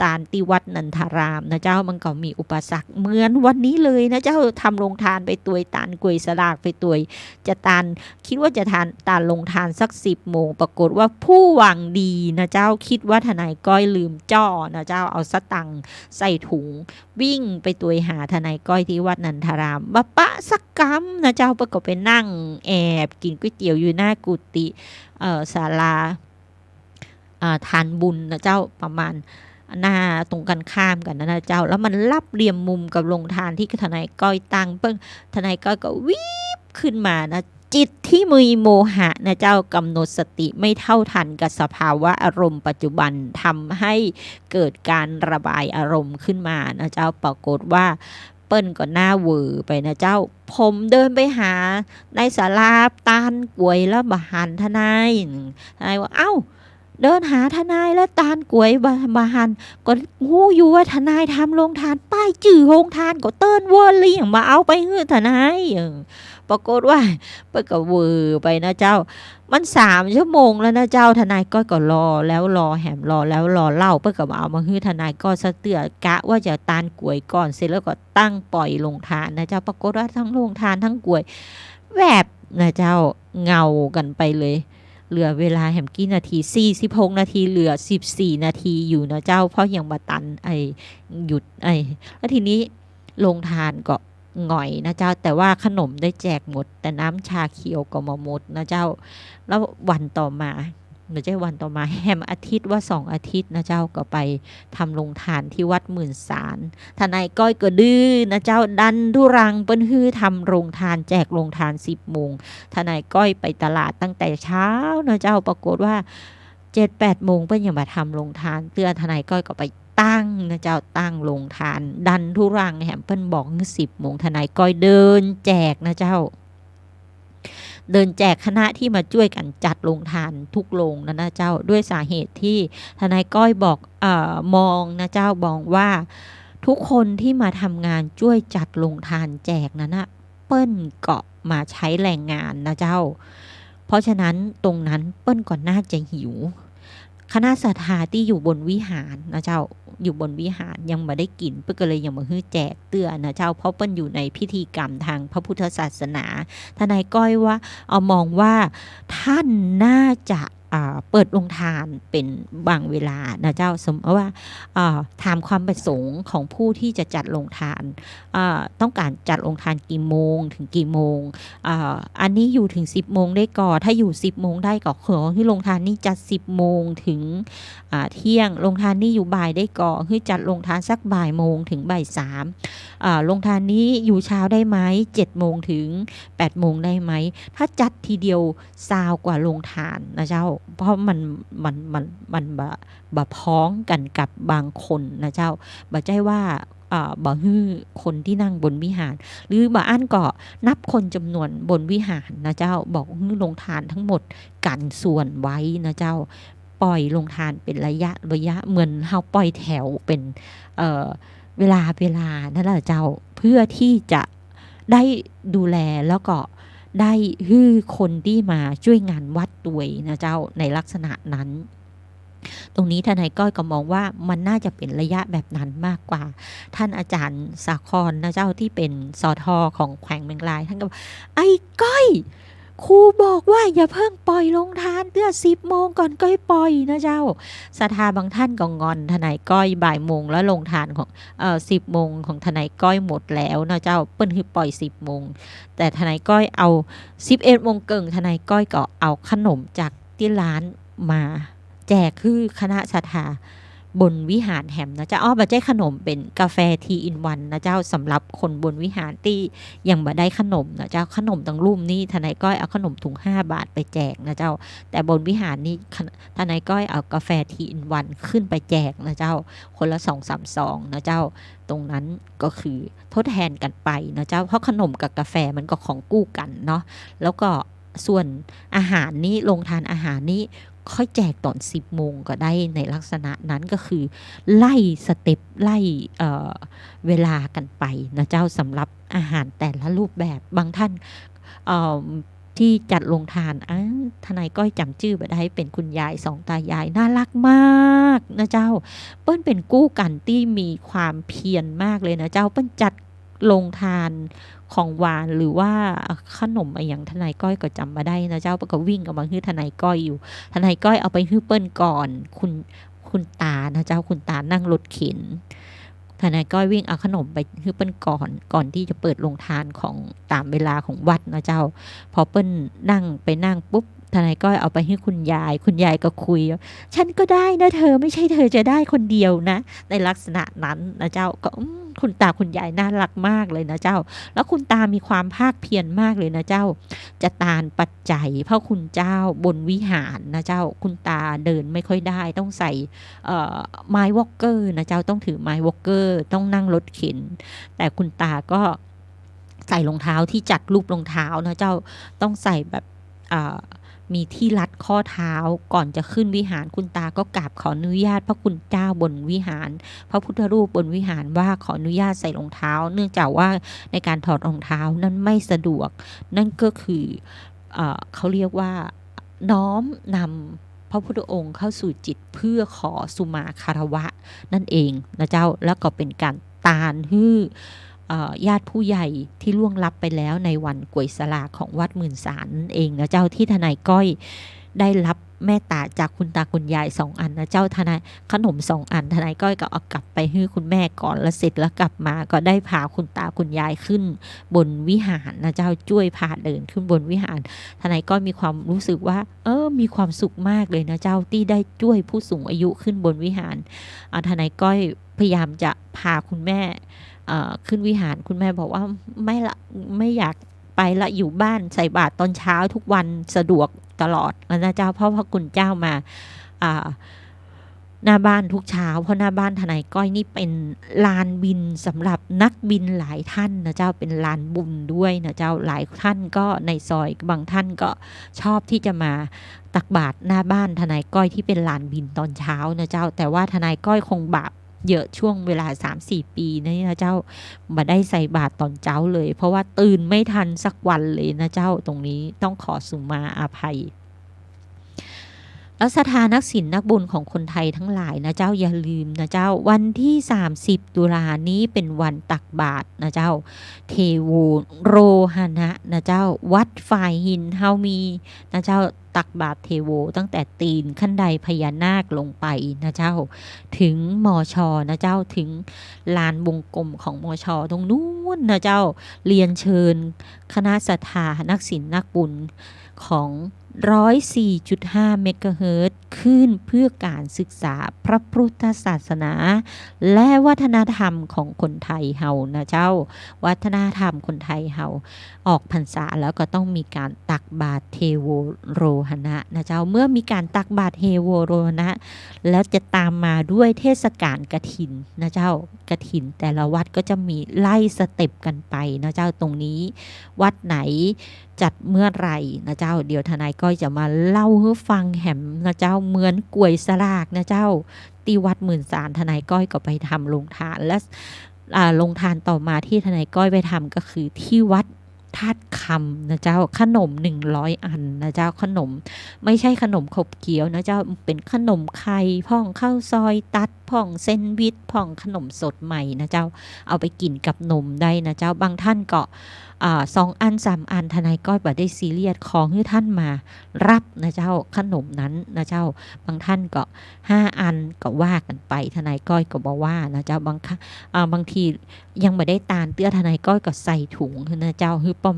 ตาลที่วัดนันทารามนะเจ้ามันก็มีอุปสรรคเหมือนวันนี้เลยนะเจ้าทำโรงทานไปตัวยตานกุยสลากไปตัวยจะตานคิดว่าจะตานลงทานสัก10 โมงปรากฏว่าผู้หวังดีนะเจ้าคิดว่าทนายก้อยลืมจ้อนะเจ้าเอาสตังค์ใส่ถุงวิ่งไปตัวยหาทนายก้อยที่วัดนันทารามบะปะสักกำนะเจ้าปรากฏไปนั่งแอบกินก๋วยเตี๋ยวอยู่หน้ากุฏิศาลาทานบุญนะเจ้าประมาณหน้าตรงกันข้ามกันนะเจ้าแล้วมันรับเหลี่ยมมุมกับโรงทานที่ทนายก้อยตั้งเปิ้งทนายก้อยก็วิบขึ้นมานะจิตที่มีโมหะนะเจ้ากำหนดสติไม่เท่าทันกับสภาวะอารมณ์ปัจจุบันทำให้เกิดการระบายอารมณ์ขึ้นมานะเจ้าปรากฏว่าเปิ้ลก็หน้าเวอไปนะเจ้าผมเดินไปหาในศาลาตานกวยแล้วบหันทนายว่าเอ้าเดินหาทนายแล้วตานกวยบาหันก็งูอยู่ว่าทนายทำโรงทานป้ายจื่อโรงทานก็เติ้นเวอร์เลี่ยงมาเอาไปเฮือทนายปรากฏว่าเปิ้ลก็เวอร์ไปนะเจ้ามัน3 ชั่วโมงแล้วนะเจ้าทนายก็รอแล้วรอแหมรอแล้วรอเล่าเปิ้ลก็เอามาฮือทนายก็สะเตือกะว่าจะตานกวยก่อนเสร็จแล้วก็ตั้งปล่อยโรงทานนะเจ้าปรากฏว่าทั้งโรงทานทั้งกวยแวบนะเจ้าเงากันไปเลยเหลือเวลาแหมกี่นาที46 นาทีเหลือ14 นาทีอยู่นะเจ้าเพราะยังมาตันหยุดแล้วทีนี้โรงทานก็หง่อยนะเจ้าแต่ว่าขนมได้แจกหมดแต่น้ำชาเขียวก็มาหมดนะเจ้าแล้ววันต่อมาไม่ใช่วันต่อมาแฮมอาทิตย์ว่า2 อาทิตย์นะเจ้าก็ไปทำโรงทานที่วัดหมื่นสารทนายก้อยก็ดื้อนะเจ้าดันดุรังเปิ้นฮื้อทำโรงทานแจกโรงทาน10 โมงทนายก้อยไปตลาดตั้งแต่เช้านะเจ้าปรากฏว่า7-8 โมงเปิ้นยังมาทำโรงทานเตือนทนายก้อยก็ไปตั้งนะเจ้าตั้งโรงทานดันทุรังแหมเปิ้นบอก10 โมงทนายก้อยเดินแจกนะเจ้าเดินแจกคณะที่มาช่วยกันจัดโรงทานทุกโรงนะเจ้าด้วยสาเหตุที่ทนายก้อยบอกมองนะเจ้าบอกว่าทุกคนที่มาทำงานช่วยจัดโรงทานแจกนั้นนะเปิ้ลก็มาใช้แรงงานนะเจ้าเพราะฉะนั้นตรงนั้นเปิ้ลก็น่าจะหิวคณะศรัทธาที่อยู่บนวิหารนะเจ้าอยู่บนวิหารยังมาได้กินเปิ้ลก็เลยยังมาฮื้อแจกเตือนนะเจ้าเพราะเปิ้ลอยู่ในพิธีกรรมทางพระพุทธศาสนาทนายก้อยว่าเอามองว่าท่านน่าจะเปิดโรงทานเป็นบางเวลานะเจ้าสมมติว่าถามความประสงค์ของผู้ที่จะจัดโรงทานต้องการจัดโรงทานกี่โมงถึงกี่โมงอันนี้อยู่ถึง10 โมงได้ก่อถ้าอยู่10 โมงได้ก็ขอที่โรงทานนี้จัด10 โมงถึงเที่ยงโรงทานนี้อยู่บ่ายได้ก่อคือจัดโรงทานสักบ่ายโมงถึงบ่าย3โรงทานนี้อยู่เช้าได้ไหม7 โมงถึง8 โมงได้ไหมถ้าจัดทีเดียวซาวกว่าโรงทานนะเจ้า เพราะมันบะพ้องกันกับบางคนนะเจ้าบ่ใจว่าบ่ฮื้อคนที่นั่งบนวิหารหรือบางอันก็นับคนจำนวนบนวิหารนะเจ้าบอกฮื้อลงทานทั้งหมดกันส่วนไว้นะเจ้าปล่อยลงทานเป็นระยะเหมือนเฮาปล่อยแถวเป็นเวลานั่นแหละเจ้าเพื่อที่จะได้ดูแลแล้วก็ได้ฮื้อคนที่มาช่วยงานวัดด้วยนะเจ้าในลักษณะนั้นตรงนี้ทนายก้อยก็มองว่ามันน่าจะเป็นระยะแบบนั้นมากกว่าท่านอาจารย์สาครนะเจ้าที่เป็นสทของแขวงเมืองลายท่านก็ไอ้ก้อยครูบอกว่าอย่าเพิ่งปล่อยลงทานเตื้อ10 โมงก่อนก้อยปล่อยนะเจ้าศรัทธาบางท่านก็งอนทนายก้อยบ่ายโมงแล้วลงทานของ10 โมงของทนายก้อยหมดแล้วนะเจ้าเปิ้นคือปล่อย10 โมงแต่ทนายก้อยเอา11 โมงเกิงทนายก้อยก็เอาขนมจากที่ร้านมาแจกคือคณะศรัทธาบนวิหารแหมนะเจ้าบัดใจขนมเป็นกาแฟทีอินวันนะเจ้าสำหรับคนบนวิหารที่ยังบ่ได้ขนมนะเจ้าขนมตั้งรุ่มนี่ทนายก้อยเอาขนมถุง5 บาทไปแจกนะเจ้าแต่บนวิหารนี่ทนายก้อยเอากาแฟทีอินวันขึ้นไปแจกนะเจ้าคนละ2-3 ซองนะเจ้าตรงนั้นก็คือทดแทนกันไปนะเจ้าเพราะขนมกับกาแฟมันก็ของกู้กันเนาะแล้วก็ส่วนอาหารนี้ลงทานอาหารนี้ค่อยแจกตอน10 โมงก็ได้ในลักษณะนั้นก็คือไล่สเต็ปไล่เวลากันไปนะเจ้าสำหรับอาหารแต่ละรูปแบบบางท่านที่จัดลงทานทนายก้อยจำชื่อไปได้เป็นคุณยาย2 ตายายน่ารักมากนะเจ้าเปิ้ลเป็นกู้กันที่มีความเพียรมากเลยนะเจ้าเปิ้ลจัดลงทานของหวานหรือว่าขนมอะไรอย่างทนายก้อยก็จำมาได้นะเจ้าก็วิ่งกับมาฮื้อทนายก้อยอยู่ทนายก้อยเอาไปฮื้อเปิ้ลก่อนคุณตานะเจ้าคุณตานั่งรถเข็นทนายก้อยวิ่งเอาขนมไปฮื้อเปิ้ลก่อนที่จะเปิดโรงทานของตามเวลาของวัดนะเจ้าพอเปิ้ลนั่งปุ๊บทนายก้อยเอาไปให้คุณยายก็คุยฉันก็ได้นะเธอไม่ใช่เธอจะได้คนเดียวนะในลักษณะนั้นนะเจ้าก็คุณตาคุณยายน่ารักมากเลยนะเจ้าแล้วคุณตามีความภาคเพียรมากเลยนะเจ้าจะตานปัจจัยเพราะคุณเจ้าบนวิหารนะเจ้าคุณตาเดินไม่ค่อยได้ต้องใส่ไม้วอล์กเกอร์นะเจ้าต้องถือไม้วอล์กเกอร์ต้องนั่งรถเข็นแต่คุณตาก็ใส่รองเท้าที่จัดรูปรองเท้านะเจ้าต้องใส่แบบมีที่รัดข้อเท้าก่อนจะขึ้นวิหารคุณตาก็กราบขออนุญาตพระคุณเจ้าบนวิหารพระพุทธรูปบนวิหารว่าขออนุญาตใส่รองเท้าเนื่องจากว่าในการถอดรองเท้านั้นไม่สะดวกนั่นก็คือเขาเรียกว่าน้อมนำพระพุทธองค์เข้าสู่จิตเพื่อขอสุมาคารวะนั่นเองนะเจ้าแล้วก็เป็นการตานฮื้อญาติผู้ใหญ่ที่ล่วงลับไปแล้วในวันกวยสลากของวัดหมื่นสารนั่นเองนะเจ้าที่ทนายก้อยได้รับแม่ตาจากคุณตาคุณยาย2 อันนะเจ้าทนายขนม2 อันทนายก้อยก็เอากลับไปให้คุณแม่ก่อนแล้วเสร็จแล้วกลับมาก็ได้พาคุณตาคุณยายขึ้นบนวิหารนะเจ้าช่วยพาเดินขึ้นบนวิหารทนายก้อยมีความรู้สึกว่ามีความสุขมากเลยนะเจ้าที่ได้ช่วยผู้สูงอายุขึ้นบนวิหารทนายก้อยพยายามจะพาคุณแม่ขึ้นวิหารคุณแม่บอกว่าไม่อยากไปละอยู่บ้านใส่บาตรตอนเช้าทุกวันสะดวกตลอดนะเจ้าเพราะพระคุณเจ้ามาหน้าบ้านทุกเช้าเพราะหน้าบ้านทนายก้อยนี่เป็นลานบินสำหรับนักบินหลายท่านนะเจ้าเป็นลานบุญด้วยนะเจ้าหลายท่านก็ในซอยบางท่านก็ชอบที่จะมาตักบาตรหน้าบ้านทนายก้อยที่เป็นลานบินตอนเช้านะเจ้าแต่ว่าทนายก้อยคงบาปเยอะช่วงเวลา 3-4 ปีนี่นะเจ้ามาได้ใส่บาตรตอนเช้าเลยเพราะว่าตื่นไม่ทันสักวันเลยนะเจ้าตรงนี้ต้องขอสุมาอาภัยแล้วศรัทธานักศิลป์นักบุญของคนไทยทั้งหลายนะเจ้าอย่าลืมนะเจ้าวันที่30 ตุลานี้เป็นวันตักบาตรนะเจ้าเทโวโรหณะนะเจ้าวัดฝ่ายหินเฮามีนะเจ้าตักบาตรเทโวตั้งแต่ตีนขั้นใดพญานาคลงไปนะเจ้าถึงมอชอนะเจ้าถึงลานวงกลมของมอชอตรงนู้นนะเจ้าเรียนเชิญคณะศรัทธานักศิลป์นักบุญของ 104.5 เมกะเฮิรตซ์ขึ้นเพื่อการศึกษาพระพุทธศาสนาและวัฒนธรรมของคนไทยเฮานะเจ้าวัฒนธรรมคนไทยเฮาออกพรรษาแล้วก็ต้องมีการตักบาตรเทโวโรหณะนะเจ้าเมื่อมีการตักบาตรเทโวโรหณะแล้วจะตามมาด้วยเทศกาลกฐินนะเจ้ากฐินแต่ละวัดก็จะมีไล่สเต็ปกันไปนะเจ้าตรงนี้วัดไหนจัดเมื่อไหร่นะเจ้าเดี๋ยวทนายก้อยจะมาเล่าให้ฟังแหมนะเจ้าเหมือนกล้วยสลากนะเจ้าตีวัดหมื่นสารทนายก้อยก็ไปทำโรงทานและโรงทานต่อมาที่ทนายก้อยไปทำก็คือที่วัดธาตุคำนะเจ้าขนม100 อันนะเจ้าขนมไม่ใช่ขนมขบเคี้ยวนะเจ้าเป็นขนมไข่พ่องข้าวซอยตัดพ่องเซนด์วิชพ่องขนมสดใหม่นะเจ้าเอาไปกินกับนมได้นะเจ้าบางท่านก็2 อัน 3 อันทนายก้อยบ่ได้ซีเรียสของที่ท่านมารับนะเจ้าขนมนั้นนะเจ้าบางท่านก็5 อันก็ว่ากันไปทนายก้อยก็บอกว่านะเจ้าบางทียังไม่ได้ตาลเตื้อทนายก้อยก็ใส่ถุงนะเจ้าคือป้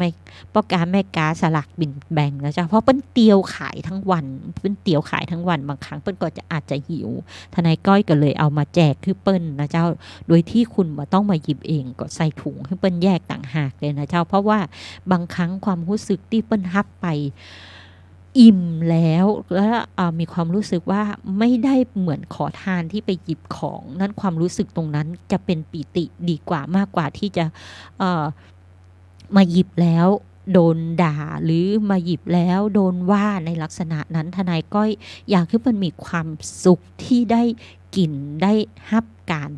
อกาแม่กาสลักบินแบ่งนะเจ้าเพราะเป็นเตียวขายทั้งวันเป็นเตียวขายทั้งวันบางครั้งเปิ้นก็จะอาจจะหิวทนายก้อยก็เลยเอามาแจกคือเปิ้นนะเจ้าโดยที่คุณบ่ต้องมาหยิบเองก็ใส่ถุงให้เปิ้นแยกต่างหากเลยนะเจ้าเพราะว่าบางครั้งความรู้สึกที่เปิ้นรับไปอิ่มแล้วมีความรู้สึกว่าไม่ได้เหมือนขอทานที่ไปหยิบของนั้นความรู้สึกตรงนั้นจะเป็นปิติดีกว่ามากกว่าที่จะมาหยิบแล้วโดนด่าหรือมาหยิบแล้วโดนว่าในลักษณะนั้นทนายก้อยอยากให้มันมีความสุขที่ได้กินได้รับการ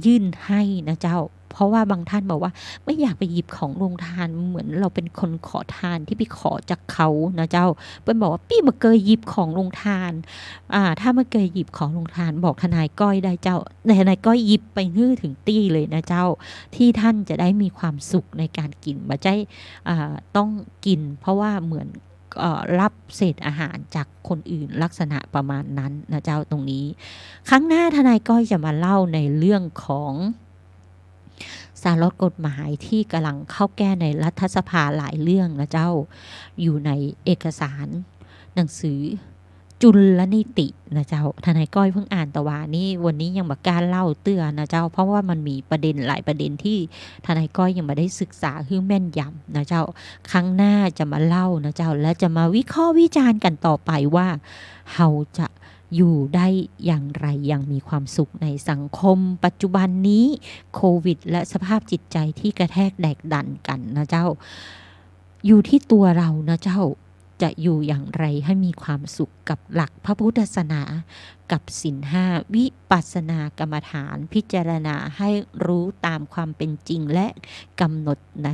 ยื่นให้นะเจ้าเพราะว่าบางท่านบอกว่าไม่อยากไปหยิบของโรงทานเหมือนเราเป็นคนขอทานที่ไปขอจากเขานะเจ้าเปิ้นบอกว่าปี้มาเคยหยิบของโรงทานถ้ามาเคยหยิบของโรงทานบอกทนายก้อยได้เจ้าทนายก้อยหยิบไปฮื้อถึงตี้เลยนะเจ้าที่ท่านจะได้มีความสุขในการกินบ่ใช่ต้องกินเพราะว่าเหมือนรับเศษอาหารจากคนอื่นลักษณะประมาณนั้นนะเจ้าตรงนี้ครั้งหน้าทนายก้อยจะมาเล่าในเรื่องของสารลดกฎหมายที่กำลังเข้าแก้ในรัฐสภาหลายเรื่องนะเจ้าอยู่ในเอกสารหนังสือจุลนิตินะเจ้าทนายก้อยเพิ่งอ่านตะวานี่วันนี้ยังบ่กล้าเล่าเตื้อนะเจ้าเพราะว่ามันมีประเด็นหลายประเด็นที่ทนายก้อยยังไม่ได้ศึกษาคือแม่นยำนะเจ้าครั้งหน้าจะมาเล่านะเจ้าและจะมาวิเคราะห์วิจารณ์กันต่อไปว่าเราจะอยู่ได้อย่างไรอย่างมีความสุขในสังคมปัจจุบันนี้โควิดและสภาพจิตใจที่กระแทกแดกดันกันนะเจ้าอยู่ที่ตัวเรานะเจ้าจะอยู่อย่างไรให้มีความสุขกับหลักพระพุทธศาสนากับศีล 5วิปัสสนากรรมฐานพิจารณาให้รู้ตามความเป็นจริงและกำหนดใน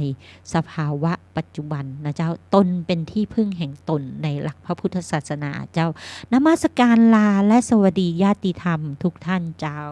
สภาวะปัจจุบันนะเจ้าตนเป็นที่พึ่งแห่งตนในหลักพระพุทธศาสนาเจ้านมัสการลาและสวัสดีญาติธรรมทุกท่านเจ้า